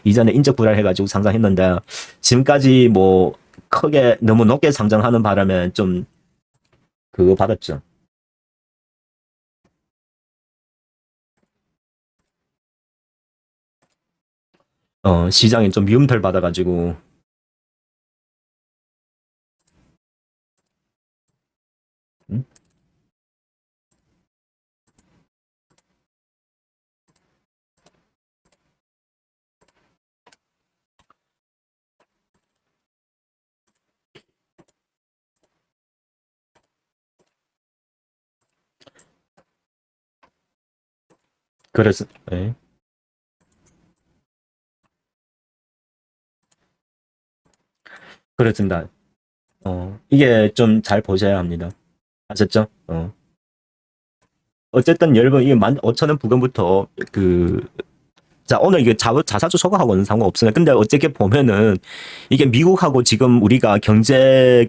이전에 인적 불안해가지고 상장했는데 지금까지 뭐 크게 너무 높게 상장하는 바람에 좀 그거 받았죠. 시장에 좀 미움털 받아가지고 음? 그래서 그렇습니다. 이게 좀 잘 보셔야 합니다. 아셨죠? 어쨌든 여러분 이게 15,000원 부근부터 자, 오늘 이게 자사주 소각하고는 상관없어요. 근데 어떻게 보면은 이게 미국하고 지금 우리가 경제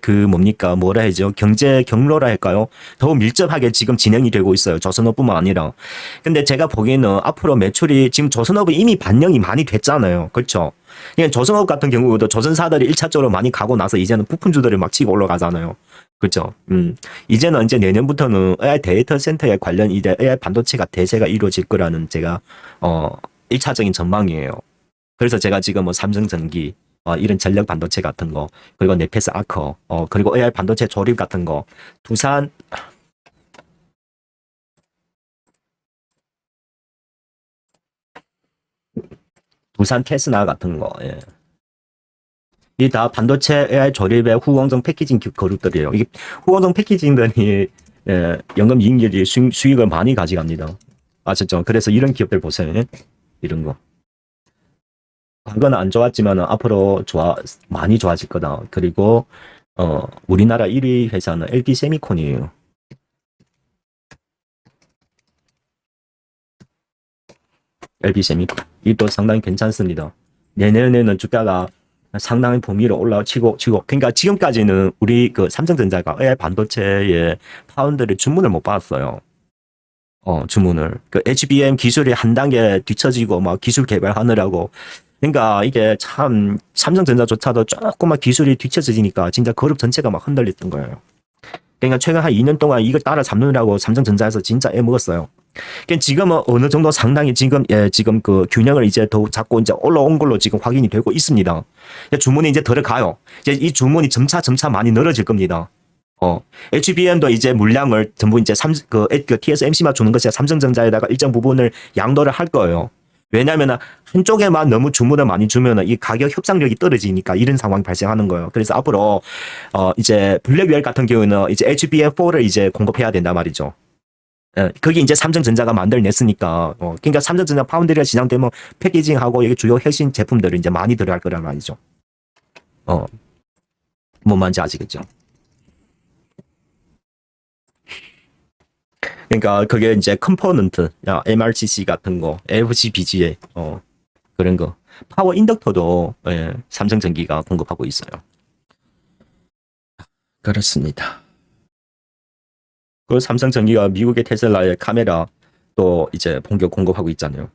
뭐라 해야죠? 경제 경로라 할까요? 더 밀접하게 지금 진행이 되고 있어요. 조선업뿐만 아니라. 근데 제가 보기에는 앞으로 매출이 지금 조선업은 이미 반영이 많이 됐잖아요. 그렇죠? 그냥 조선업 같은 경우도 조선사들이 1차적으로 많이 가고 나서 이제는 부품주들이 막 치고 올라가잖아요. 그죠? 이제는 이제 내년부터는 AI 데이터 센터에 관련 이제 AI 반도체가 대세가 이루어질 거라는 제가, 1차적인 전망이에요. 그래서 제가 지금 뭐 삼성전기, 이런 전력 반도체 같은 거, 그리고 네페스 아커, 그리고 AI 반도체 조립 같은 거, 두산, 두산 테스나 같은 거, 예. 이 다 반도체 AI 조립의 후공정 패키징 그룹들이에요. 이게 후공정 패키징들이 연금 이익률이 수익을 많이 가져갑니다. 아셨죠? 그래서 이런 기업들 보세요. 예? 이런 거. 과거는 안 좋았지만 앞으로 많이 좋아질 거다. 그리고 우리나라 1위 회사는 LG 세미콘이에요. LG 세미콘. 이도 상당히 괜찮습니다. 내년에는 주가가 상당히 범위로 올라치고 그러니까 지금까지는 우리 그 삼성전자가 AI 반도체의 파운드를 주문을 못 받았어요. 주문을. 그 HBM 기술이 한 단계 뒤처지고 막 기술 개발하느라고. 그러니까 이게 참 삼성전자조차도 조금만 기술이 뒤처지니까 진짜 그룹 전체가 막 흔들렸던 거예요. 그러니까 최근 한 2년 동안 이걸 따라잡느라고 삼성전자에서 진짜 애먹었어요. 그러니까 지금은 어느 정도 상당히 지금 그 균형을 이제 더 잡고 이제 올라온 걸로 지금 확인이 되고 있습니다. 주문이 이제 들어가요. 이제 이 주문이 점차 많이 늘어질 겁니다. HBM도 이제 물량을 전부 이제 그 TSMC만 주는 것이 삼성전자에다가 일정 부분을 양도를 할 거예요. 왜냐하면 한쪽에만 너무 주문을 많이 주면 이 가격 협상력이 떨어지니까 이런 상황이 발생하는 거예요. 그래서 앞으로 이제 블랙웰 같은 경우는 이제 HBM4를 이제 공급해야 된단 말이죠. 그게 이제 삼성전자가 만들어냈으니까, 그러니까 삼성전자 파운드리가 시장되면 패키징하고 여기 주요 핵심 제품들을 이제 많이 들어갈 거란 말이죠. 뭔 말인지 아시겠죠? 그러니까 그게 이제 컴포넌트, MRCC 같은 거, FCBGA, 그런 거. 파워 인덕터도 삼성전기가 공급하고 있어요. 그렇습니다. 그 삼성전기가 미국의 테슬라의 카메라 또 이제 본격 공급하고 있잖아요.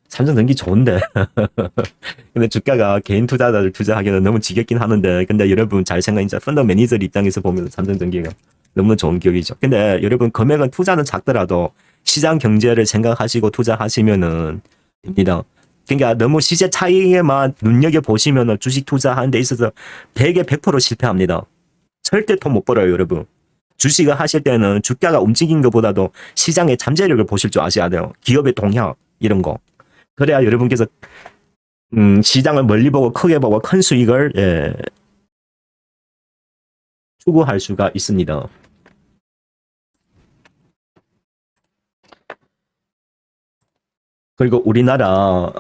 삼성전기 좋은데. 근데 주가가 개인 투자자들 투자하기에는 너무 지겹긴 하는데, 근데 여러분 잘 생각해, 펀더 매니저 입장에서 보면 삼성전기가 너무 좋은 기업이죠. 근데 여러분 금액은 투자는 작더라도 시장 경제를 생각하시고 투자하시면은 됩니다. 그러니까 너무 시세 차이에만 눈여겨 보시면은 주식 투자하는 데 있어서 100에 100% 실패합니다. 절대 돈 못 벌어요, 여러분. 주식을 하실 때는 주가가 움직인 것보다도 시장의 잠재력을 보실 줄 아셔야 돼요. 기업의 동향 이런 거. 그래야 여러분께서 시장을 멀리 보고 크게 보고 큰 수익을 추구할 수가 있습니다. 그리고 우리나라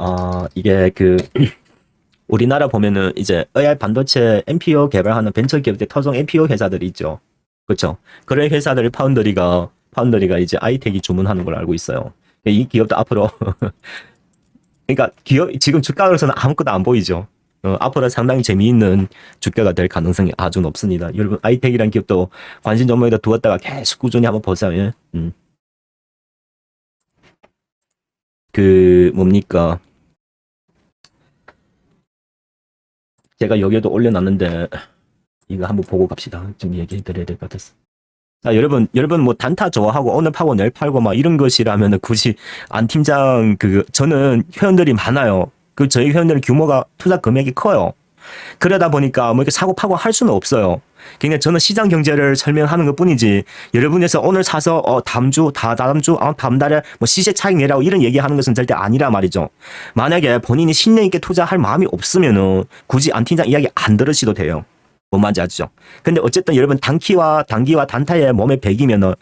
이게 그 우리나라 보면은 이제 AI 반도체 NPO 개발하는 벤처 기업들 토종 NPO 회사들이 있죠. 그렇죠. 그런 회사들 파운더리가 이제 아이텍이 주문하는 걸 알고 있어요. 이 기업도 앞으로 그러니까 기업 지금 주가로서는 아무것도 안 보이죠. 앞으로 상당히 재미있는 주가가 될 가능성이 아주 높습니다. 여러분 아이텍이라는 기업도 관심 종목에다 두었다가 계속 꾸준히 한번 보세요. 예? 그 뭡니까? 제가 여기에도 올려놨는데 이거 한번 보고 갑시다. 좀 얘기해 드려야 될 것 같았어. 자, 여러분 뭐 단타 좋아하고 오늘 파고 내일 팔고 막 이런 것이라면은 굳이 안 팀장 저는 회원들이 많아요. 그 저희 회원들 규모가 투자 금액이 커요. 그러다 보니까 뭐 이렇게 사고 파고 할 수는 없어요. 그러니까 저는 시장 경제를 설명하는 것 뿐이지 여러분께서 오늘 사서 다음 주 다음 달에 뭐 시세 차익 내라고 이런 얘기하는 것은 절대 아니라 말이죠. 만약에 본인이 신뢰 있게 투자할 마음이 없으면은 굳이 안팀장 이야기 안 들으셔도 돼요. 뭔 말인지 아시죠? 근데 어쨌든 여러분 단기와 단타의 몸에 배기면은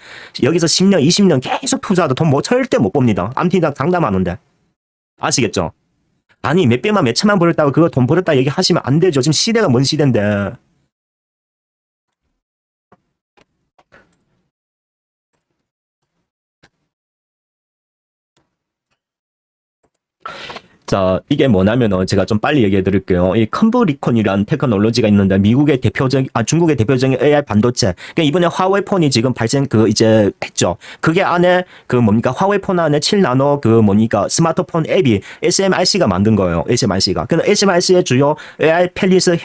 여기서 10년, 20년 계속 투자도 돈 뭐 절대 못 봅니다. 암팀장 장담하는데. 아시겠죠? 아니 몇 백만 몇 천만 벌었다고 그거 돈 벌었다 얘기하시면 안 되죠. 지금 시대가 뭔 시대인데. 자, 이게 뭐냐면은 제가 좀 빨리 얘기해 드릴게요. 이 컨브리콘이라는 테크놀로지가 있는데 미국의 중국의 대표적인 AI 반도체. 그러니까 이번에 화웨이 폰이 지금 이제 했죠. 그게 안에 화웨이 폰 안에 7나노 스마트폰 앱이 SMRC가 만든 거예요. SMRC가. 근데 SMRC의 주요 AI 펠리스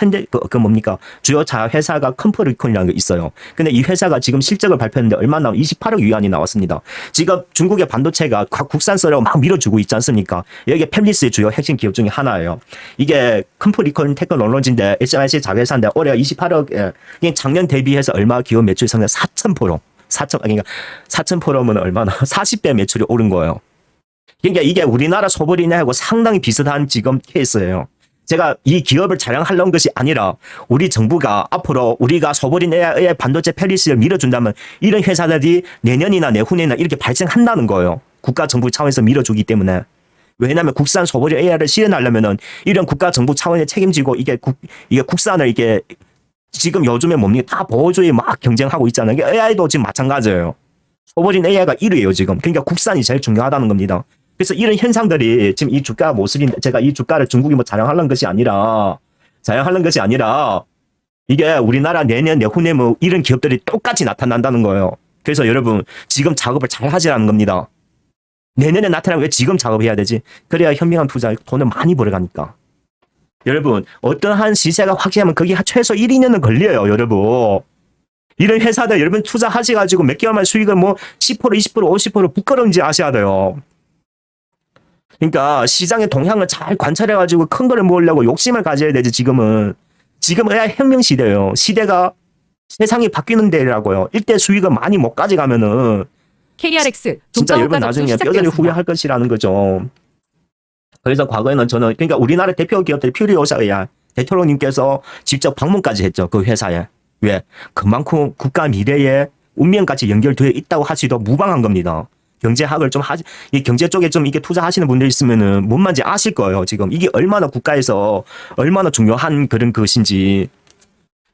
주요 자회사가 컨브리콘이라는 게 있어요. 근데 이 회사가 지금 실적을 발표했는데 얼마 나와? 28억 위안이 나왔습니다. 지금 중국의 반도체가 국산서라고 막 밀어주고 있지 않습니까? 여기에 펠리스의 주요 핵심 기업 중에 하나예요. 이게 컨프리콘 테크놀로지인데 SMIC 자회사인데 올해 28억, 작년 대비해서 얼마 기업 매출 상승 4,000%. 4,000%면 얼마나? 40배 매출이 오른 거예요. 그러니까 이게 우리나라 소보리나하고 상당히 비슷한 지금 케이스예요. 제가 이 기업을 자랑하려는 것이 아니라 우리 정부가 앞으로 우리가 소보린 AI 반도체 펠리스를 밀어준다면 이런 회사들이 내년이나 내후년이나 이렇게 발생한다는 거예요. 국가 정부 차원에서 밀어주기 때문에. 왜냐하면 국산 소보리 AI를 실현하려면은 이런 국가 정부 차원에 책임지고 이게 국산을 지금 요즘에 다 보호주의 막 경쟁하고 있잖아요. AI도 지금 마찬가지예요. 소보린 AI가 1위예요 지금. 그러니까 국산이 제일 중요하다는 겁니다. 그래서 이런 현상들이 지금 이 주가 모습인데 제가 이 주가를 중국이 자랑하는 것이 아니라 이게 우리나라 내년 내후년 이런 기업들이 똑같이 나타난다는 거예요. 그래서 여러분 지금 작업을 잘 하시라는 겁니다. 내년에 나타나면 왜 지금 작업해야 되지? 그래야 현명한 투자 돈을 많이 벌어가니까. 여러분 어떠한 시세가 확실하면 그게 최소 1, 2년은 걸려요. 여러분 이런 회사들 여러분 투자하셔가지고 몇 개월만 수익을 10%, 20%, 50% 부끄러운지 아셔야 돼요. 그러니까 시장의 동향을 잘 관찰해가지고 큰 거를 모으려고 욕심을 가져야 되지. 지금 AI 혁명 시대예요. 시대가 세상이 바뀌는 데라고요. 이때 수익을 많이 못 가져가면은 KRX 진짜 여러분 나중에 뼈저리 후회할 것이라는 거죠. 그래서 과거에는 저는 그러니까 우리나라 대표 기업들 퓨리오사 AI 대통령님께서 직접 방문까지 했죠. 그 회사에. 왜? 그만큼 국가 미래에 운명까지 연결되어 있다고 하시도 무방한 겁니다. 경제학을 이 경제 쪽에 좀 이게 투자하시는 분들 있으면은 뭔 말인지 아실 거예요. 지금 이게 얼마나 국가에서 얼마나 중요한 그런 것인지.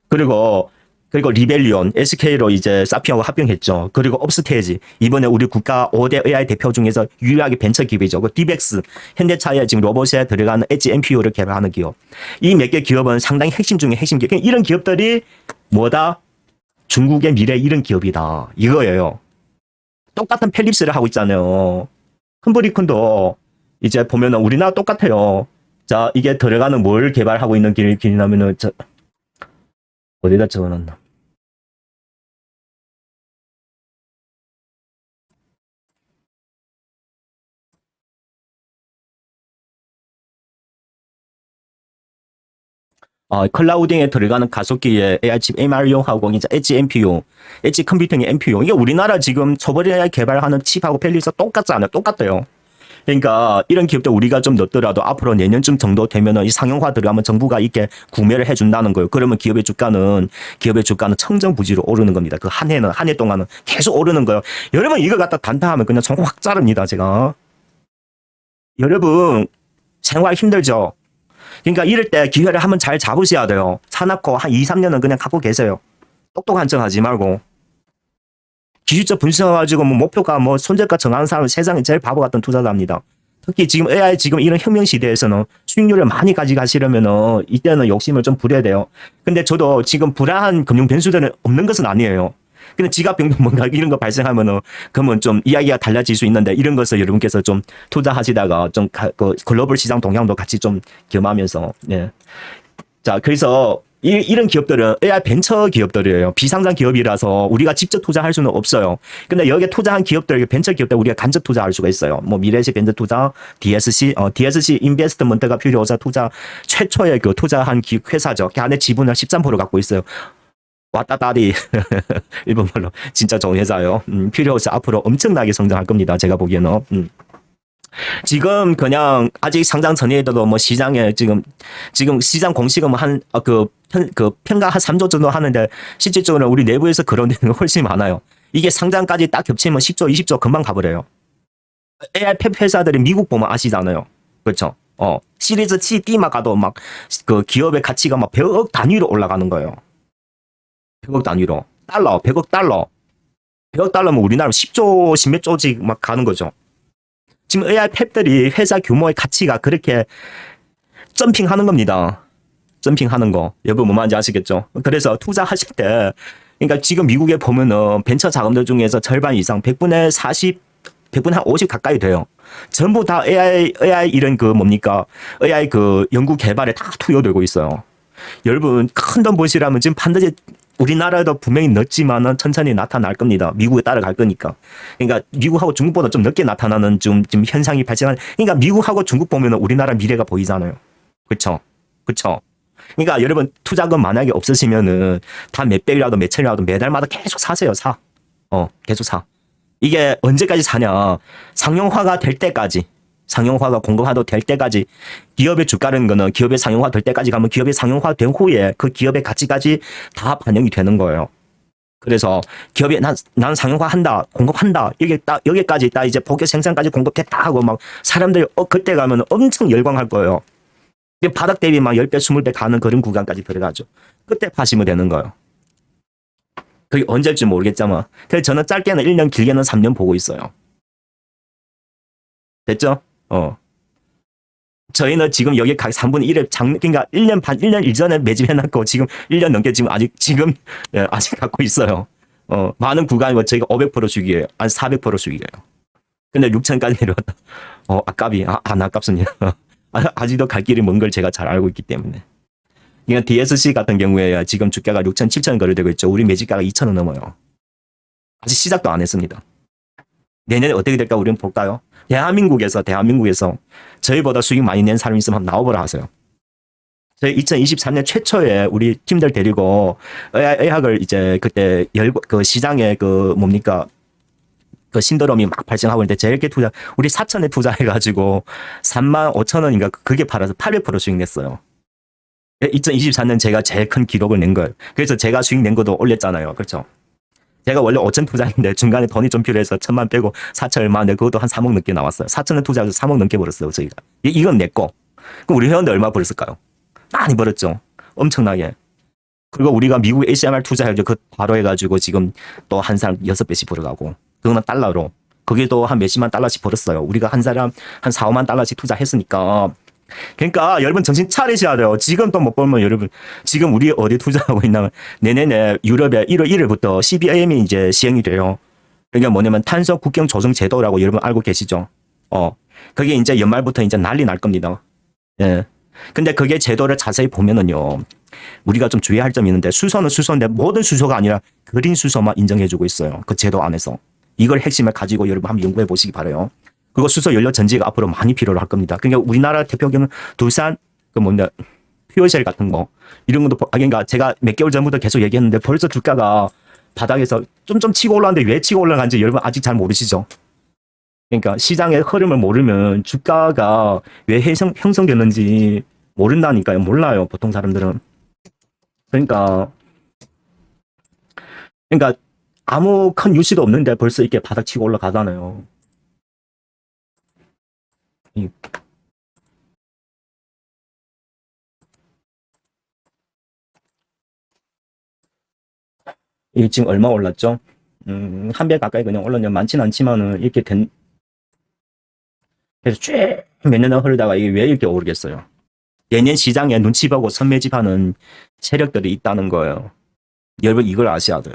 그리고 리벨리온, SK로 이제 사피하고 합병했죠. 그리고 업스테이지. 이번에 우리 국가 5대 AI 대표 중에서 유일하게 벤처 기업이죠. 디벡스. 현대차에 지금 로봇에 들어가는 엣지 NPU를 개발하는 기업. 이 몇 개 기업은 상당히 핵심 중에 핵심 기업. 이런 기업들이 뭐다? 중국의 미래 이런 기업이다. 이거예요. 똑같은 펠립스를 하고 있잖아요. 컨브리콘도 이제 보면은 우리나라 똑같아요. 자, 이게 들어가는 뭘 개발하고 있는 길이냐면은 어디다 적어놨나? 클라우딩에 들어가는 가속기에 AI 칩 MRU하고 이제 엣지 NPU, 엣지 컴퓨팅의 NPU. 이게 우리나라 지금 초벌 AI 개발하는 칩하고 펠리스 똑같잖아요. 똑같아요. 그러니까 이런 기업들 우리가 좀 넣더라도 앞으로 내년쯤 정도 되면은 이 상용화 들어가면 정부가 이렇게 구매를 해준다는 거예요. 그러면 기업의 주가는 청정부지로 오르는 겁니다. 그 한 해 동안은 계속 오르는 거예요. 여러분 이거 갖다 단타하면 그냥 정말 확 자릅니다. 제가. 여러분 생활 힘들죠? 그러니까 이럴 때 기회를 한번 잘 잡으셔야 돼요. 사놓고 한 2, 3년은 그냥 갖고 계세요. 똑똑한 척 하지 말고. 기술적 분석해가지고 목표가 손절가 정하는 사람은 세상에 제일 바보 같은 투자자입니다. 특히 지금 AI 지금 이런 혁명 시대에서는 수익률을 많이 가져가시려면은 이때는 욕심을 좀 부려야 돼요. 근데 저도 지금 불안한 금융 변수들은 없는 것은 아니에요. 근데 지갑 변동 뭔가 이런 거 발생하면은 그러면 좀 이야기가 달라질 수 있는데 이런 것을 여러분께서 좀 투자하시다가 좀 글로벌 시장 동향도 같이 좀 겸하면서 예. 자, 그래서 이런 기업들은 AI 벤처 기업들이에요. 비상장 기업이라서 우리가 직접 투자할 수는 없어요. 근데 여기에 투자한 기업들, 벤처 기업들 우리가 간접 투자할 수가 있어요. 미래시 벤처 투자, DSC 인베스트먼트가 필요해서 투자 최초의 투자한 회사죠. 그 안에 지분을 13% 갖고 있어요. 왔다다리 일본말로 진짜 좋은 회사예요. 필요해서 앞으로 엄청나게 성장할 겁니다. 제가 보기에는. 지금 그냥 아직 상장 전에도 시장에 지금 시장 공시가 평가 한 3조 정도 하는데 실질적으로 우리 내부에서 그런 데는 훨씬 많아요. 이게 상장까지 딱 겹치면 10조, 20조 금방 가버려요. AI 팹 회사들이 미국 보면 아시잖아요. 그렇죠? 시리즈 C, D만 가도 기업의 가치가 100억 단위로 올라가는 거예요. 100억 단위로. 100억 달러. 100억 달러면 우리나라 10조, 10몇 조씩 가는 거죠. 지금 AI 팹들이 회사 규모의 가치가 그렇게 점핑하는 겁니다. 점핑하는 거. 여러분 뭐 말인지 아시겠죠? 그래서 투자하실 때 그러니까 지금 미국에 보면은 벤처 자금들 중에서 절반 이상 100분의 40, 100분의 한 50 가까이 돼요. 전부 다 AI 이런 그 뭡니까? AI 그 연구 개발에 다 투여되고 있어요. 여러분 큰 돈 버시라면 지금 반드시 우리나라에도 분명히 늦지만은 천천히 나타날 겁니다. 미국에 따라갈 거니까. 그러니까 미국하고 중국보다 좀 늦게 나타나는 좀 현상이 발생한. 그러니까 미국하고 중국 보면은 우리나라 미래가 보이잖아요. 그렇죠? 그렇죠? 그러니까 여러분 투자금 만약에 없으시면은 다 몇백이라도 몇천이라도 매달마다 계속 사세요. 사. 계속 사. 이게 언제까지 사냐? 상용화가 될 때까지. 상용화가 공급화도 될 때까지 기업의 주가라는 거는 기업의 상용화 될 때까지 가면 기업의 상용화 된 후에 그 기업의 가치까지 다 반영이 되는 거예요. 그래서 기업이 난 상용화 한다, 공급한다. 여기까지 딱 이제 복역 생산까지 공급했다 하고 막 사람들이 그때 가면 엄청 열광할 거예요. 바닥 대비 막 10배, 20배 가는 그런 구간까지 들어가죠. 그때 파시면 되는 거예요. 그게 언제일지 모르겠지만. 그래서 저는 짧게는 1년, 길게는 3년 보고 있어요. 됐죠? 저희는 지금 여기 각 3분의 1을 그러니까 1년 반, 1년 이전에 매집해놨고 지금 1년 넘게 지금 아직 갖고 있어요. 많은 구간이 뭐 저희가 500% 수익이에요. 한 400% 수익이에요. 근데 6천까지 내려왔다. 아깝이. 안 아깝습니다. 아직도 갈 길이 먼 걸 제가 잘 알고 있기 때문에. 그러니까 DSC 같은 경우에 지금 주가가 6천, 7천 거래되고 있죠. 우리 매집가가 2천원 넘어요. 아직 시작도 안 했습니다. 내년에 어떻게 될까 우리는 볼까요? 대한민국에서 저희보다 수익 많이 낸 사람이 있으면 한번 나와보라 하세요. 저희 2023년 최초에 우리 팀들 데리고 의학을 이제 그때 그 시장에 그 뭡니까? 그 신드롬이 막 발생하고 있는데 제일 투자 우리 4천에 투자해가지고 35,000원인가 그게 팔아서 800% 수익 냈어요. 2024년 제가 제일 큰 기록을 낸 거예요. 그래서 제가 수익 낸 것도 올렸잖아요. 그렇죠? 제가 원래 5천 투자했는데 중간에 돈이 좀 필요해서 1,000만 빼고 4천 얼마인데 그것도 한 3억 넘게 나왔어요. 4천에 투자해서 3억 넘게 벌었어요. 저희가. 이건 내 거. 그럼 우리 회원들 얼마 벌었을까요? 많이 벌었죠. 엄청나게. 그리고 우리가 미국 ACMR 투자해가지고 그 바로 해가지고 지금 또 한 사람 6배씩 벌어가고 그거는 달러로. 거기도 한 몇십만 달러씩 벌었어요. 우리가 한 사람 한 4, 5만 달러씩 투자했으니까. 그러니까 여러분 정신 차리셔야 돼요. 지금 또 못 벌면 여러분 지금 우리 어디 투자하고 있냐면 내년에 유럽에 1월 1일부터 CBAM이 이제 시행이 돼요. 그러니까 뭐냐면 탄소 국경 조정 제도라고 여러분 알고 계시죠? 그게 이제 연말부터 이제 난리 날 겁니다. 예. 근데 그게 제도를 자세히 보면은요. 우리가 좀 주의할 점이 있는데 수소는 수소인데 모든 수소가 아니라 그린 수소만 인정해주고 있어요. 그 제도 안에서. 이걸 핵심을 가지고 여러분 한번 연구해 보시기 바라요. 그리고 수소 연료 전지가 앞으로 많이 필요로 할 겁니다. 그러니까 우리나라 대표 경우는 두산, 퓨어셀 같은 거 이런 것도 그러니까 제가 몇 개월 전부터 계속 얘기했는데 벌써 주가가 바닥에서 좀 치고 올라왔는데 왜 치고 올라간지 여러분 아직 잘 모르시죠? 그러니까 시장의 흐름을 모르면 주가가 왜 형성됐는지 모른다니까요. 몰라요. 보통 사람들은. 그러니까 아무 큰 뉴스도 없는데 벌써 이렇게 바닥 치고 올라가잖아요. 이게 지금 얼마 올랐죠? 한 배 가까이 그냥 올랐냐 많지는 않지만은 이렇게 그래서 쭉 몇 년을 흐르다가 이게 왜 이렇게 오르겠어요? 내년 시장에 눈치 보고 선매집하는 세력들이 있다는 거예요. 여러분 이걸 아셔야 돼요.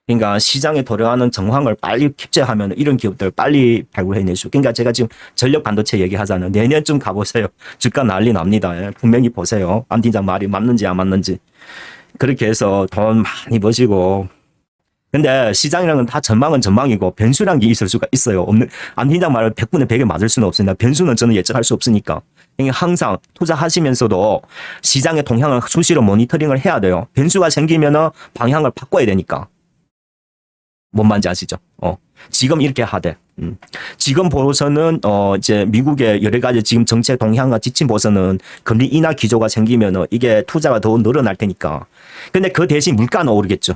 그러니까 시장에 들어가는 정황을 빨리 캡처하면 이런 기업들 빨리 발굴해내시고. 그러니까 제가 지금 전력 반도체 얘기하잖아요. 내년쯤 가보세요. 주가 난리 납니다. 예. 분명히 보세요. 안 팀장 말이 맞는지 안 맞는지. 그렇게 해서 돈 많이 버시고. 근데 시장이라는 건 다 전망은 전망이고 변수란 게 있을 수가 있어요. 안 팀장 말을 100분의 100에 맞을 수는 없습니다. 변수는 저는 예측할 수 없으니까. 그러니까 항상 투자하시면서도 시장의 동향을 수시로 모니터링을 해야 돼요. 변수가 생기면 방향을 바꿔야 되니까. 뭔 말인지 아시죠? 지금 이렇게 하되. 지금 보고서는, 이제 미국의 여러 가지 지금 정책 동향과 지침 보고서는 금리 인하 기조가 생기면 이게 투자가 더 늘어날 테니까. 근데 그 대신 물가는 오르겠죠.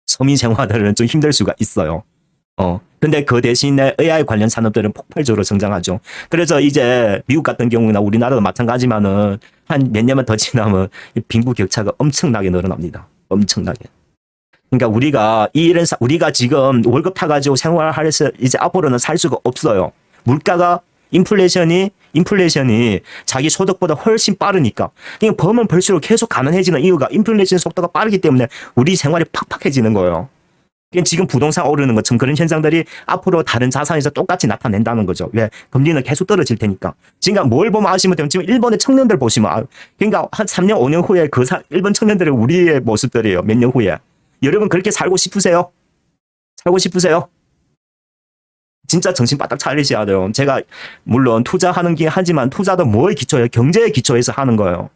서민 생활들은 좀 힘들 수가 있어요. 근데 그 대신에 AI 관련 산업들은 폭발적으로 성장하죠. 그래서 이제 미국 같은 경우나 우리나라도 마찬가지만은 한 몇 년만 더 지나면 빈부 격차가 엄청나게 늘어납니다. 엄청나게. 그러니까 우리가 지금 월급 타가지고 생활할 수 이제 앞으로는 살 수가 없어요. 물가가 인플레이션이 자기 소득보다 훨씬 빠르니까. 그러니까 벌면 벌수록 계속 가난해지는 이유가 인플레이션 속도가 빠르기 때문에 우리 생활이 팍팍해지는 거예요. 그러니까 지금 부동산 오르는 것처럼 그런 현상들이 앞으로 다른 자산에서 똑같이 나타낸다는 거죠. 왜? 금리는 계속 떨어질 테니까. 그러니까 뭘 보면 아시면 되면 지금 일본의 청년들 보시면 그러니까 한 3년 5년 후에 그 일본 청년들은 우리의 모습들이에요. 몇 년 후에. 여러분 그렇게 살고 싶으세요? 살고 싶으세요? 진짜 정신 바짝 차리셔야 돼요. 제가 물론 투자하는 게 하지만 투자도 뭐에 기초예요? 경제에 기초해서 하는 거예요.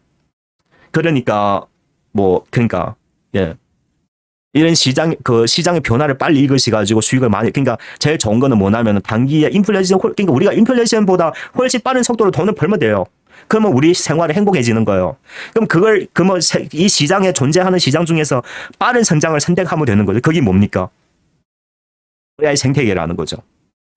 그러니까 그러니까 예. 이런 시장의 변화를 빨리 읽으셔가지고 수익을 많이, 그러니까 제일 좋은 거는 뭐냐면 단기에 그러니까 우리가 인플레이션보다 훨씬 빠른 속도로 돈을 벌면 돼요. 그러면 우리 생활이 행복해지는 거예요. 그러면 이 시장에 존재하는 시장 중에서 빠른 성장을 선택하면 되는 거죠. 그게 뭡니까? AI 생태계라는 거죠.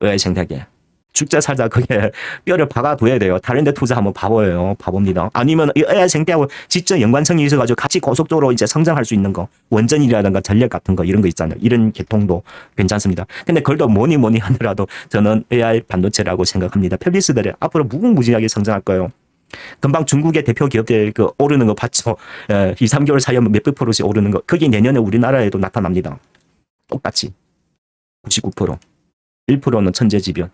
AI 생태계. 죽자 살자 그게 뼈를 박아둬야 돼요. 다른 데 투자하면 바보입니다. 아니면 이 AI 생태하고 직접 연관성이 있어가지고 같이 고속도로 이제 성장할 수 있는 거, 원전이라든가 전력 같은 거 이런 거 있잖아요. 이런 계통도 괜찮습니다. 근데 그래도 뭐니 하더라도 저는 AI 반도체라고 생각합니다. 펠리스들이 앞으로 무궁무진하게 성장할 거예요. 금방 중국의 대표 기업들 오르는 거 봤죠? 2, 3개월 사이에 몇백 프로씩 오르는 거. 그게 내년에 우리나라에도 나타납니다. 똑같이. 99%. 1%는 천재지변.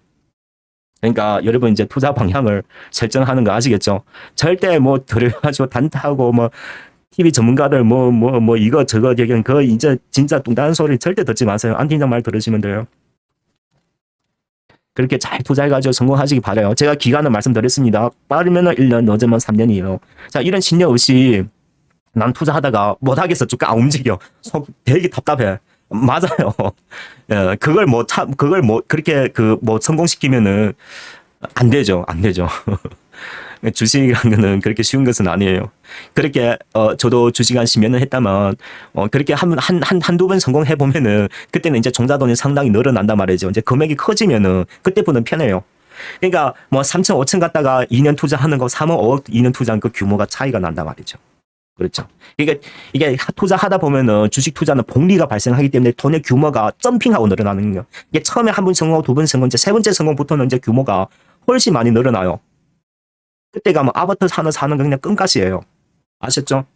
그러니까 여러분 이제 투자 방향을 설정하는 거 아시겠죠? 절대 들어가지고 단타하고 TV 전문가들 이거 저거 얘기는 그 이제 진짜 뚱딴 소리 절대 듣지 마세요. 안 팀장 말 들으시면 돼요. 그렇게 잘 투자해가지고 성공하시기 바라요. 제가 기간을 말씀드렸습니다. 빠르면 1년, 늦으면 3년이에요. 자, 이런 신념 없이 난 투자하다가 못하겠어. 쭉 움직여. 속 되게 답답해. 맞아요. 예, 그렇게 성공시키면은 안 되죠. 주식이라는 거는 그렇게 쉬운 것은 아니에요. 그렇게, 저도 주식 한 10년 했다만, 그렇게 한두 번 성공해보면은, 그때는 이제 종자돈이 상당히 늘어난단 말이죠. 이제 금액이 커지면은, 그때부터는 편해요. 그러니까, 3천, 5천 갖다가 2년 투자하는 거, 3억, 5억 2년 투자하는 그 규모가 차이가 난단 말이죠. 그렇죠. 이게 투자하다 보면은 주식 투자는 복리가 발생하기 때문에 돈의 규모가 점핑하고 늘어나는 거예요. 이게 처음에 한 번 성공, 두 번 성공, 이제 세 번째 성공부터는 이제 규모가 훨씬 많이 늘어나요. 그때 가면 아파트 사는 거 그냥 끈가시예요. 아셨죠?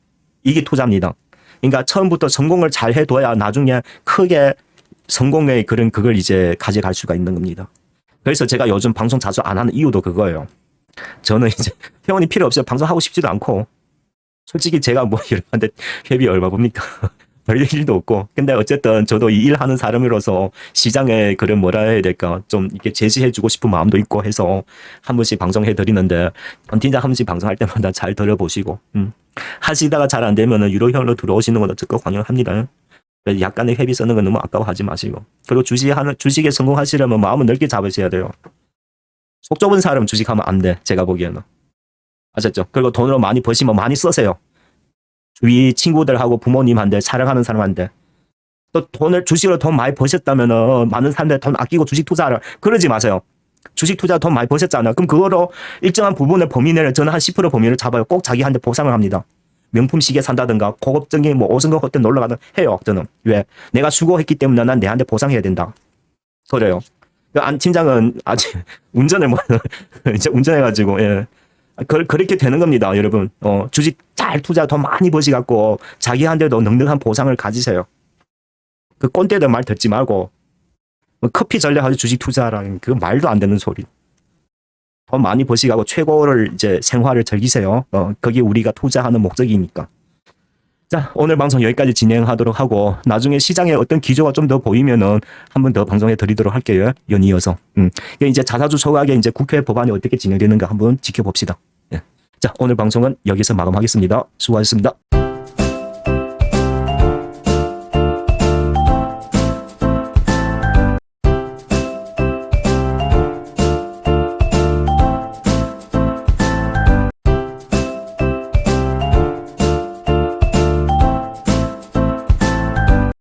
이게 투자입니다. 그러니까 처음부터 성공을 잘 해둬야 나중에 크게 성공의 그걸 이제 가져갈 수가 있는 겁니다. 그래서 제가 요즘 방송 자주 안 하는 이유도 그거예요. 저는 이제 회원이 필요 없어요. 방송하고 싶지도 않고. 솔직히 제가 여러분한테 회비 얼마 봅니까? 별 일도 없고. 근데 어쨌든 저도 이 일하는 사람으로서 시장에 그런 뭐라 해야 될까? 좀 이렇게 제시해주고 싶은 마음도 있고 해서 한 번씩 방송해 드리는데, 팀장 한 번씩 방송할 때마다 잘 들어보시고, 하시다가 잘 안 되면은 유료회원으로 들어오시는 것도 적극 환영합니다. 약간의 회비 쓰는 건 너무 아까워하지 마시고. 그리고 주식에 성공하시려면 마음을 넓게 잡으셔야 돼요. 속 좁은 사람 주식하면 안 돼. 제가 보기에는. 아셨죠? 그리고 돈으로 많이 버시면 많이 쓰세요. 주위 친구들하고 부모님한테 사랑하는 사람한테. 또 주식으로 돈 많이 버셨다면은 많은 사람들 돈 아끼고 주식 투자를 그러지 마세요. 주식 투자 돈 많이 버셨잖아요. 그럼 그거로 일정한 부분의 범위 내를 저는 한 10% 범위를 잡아요. 꼭 자기한테 보상을 합니다. 명품 시계 산다든가 고급적인 5성급 호텔 놀러 가든 해요. 저는. 왜? 내가 수고했기 때문에 난 내한테 보상해야 된다. 그래요. 안 팀장은 아직 운전을 이제 운전해가지고 예. 그렇게 되는 겁니다, 여러분. 주식 잘 투자 더 많이 버시갖고 자기한테도 넉넉한 보상을 가지세요. 그 꼰대들 말 듣지 말고 커피 전략하고 주식 투자라는 그 말도 안 되는 소리. 더 많이 버시갖고 최고를 이제 생활을 즐기세요. 그게 우리가 투자하는 목적이니까. 자, 오늘 방송 여기까지 진행하도록 하고 나중에 시장에 어떤 기조가 좀 더 보이면은 한 번 더 방송해 드리도록 할게요. 연이어서. 이제 자사주 소각에 이제 국회 법안이 어떻게 진행되는가 한번 지켜봅시다. 예. 자, 오늘 방송은 여기서 마감하겠습니다. 수고하셨습니다.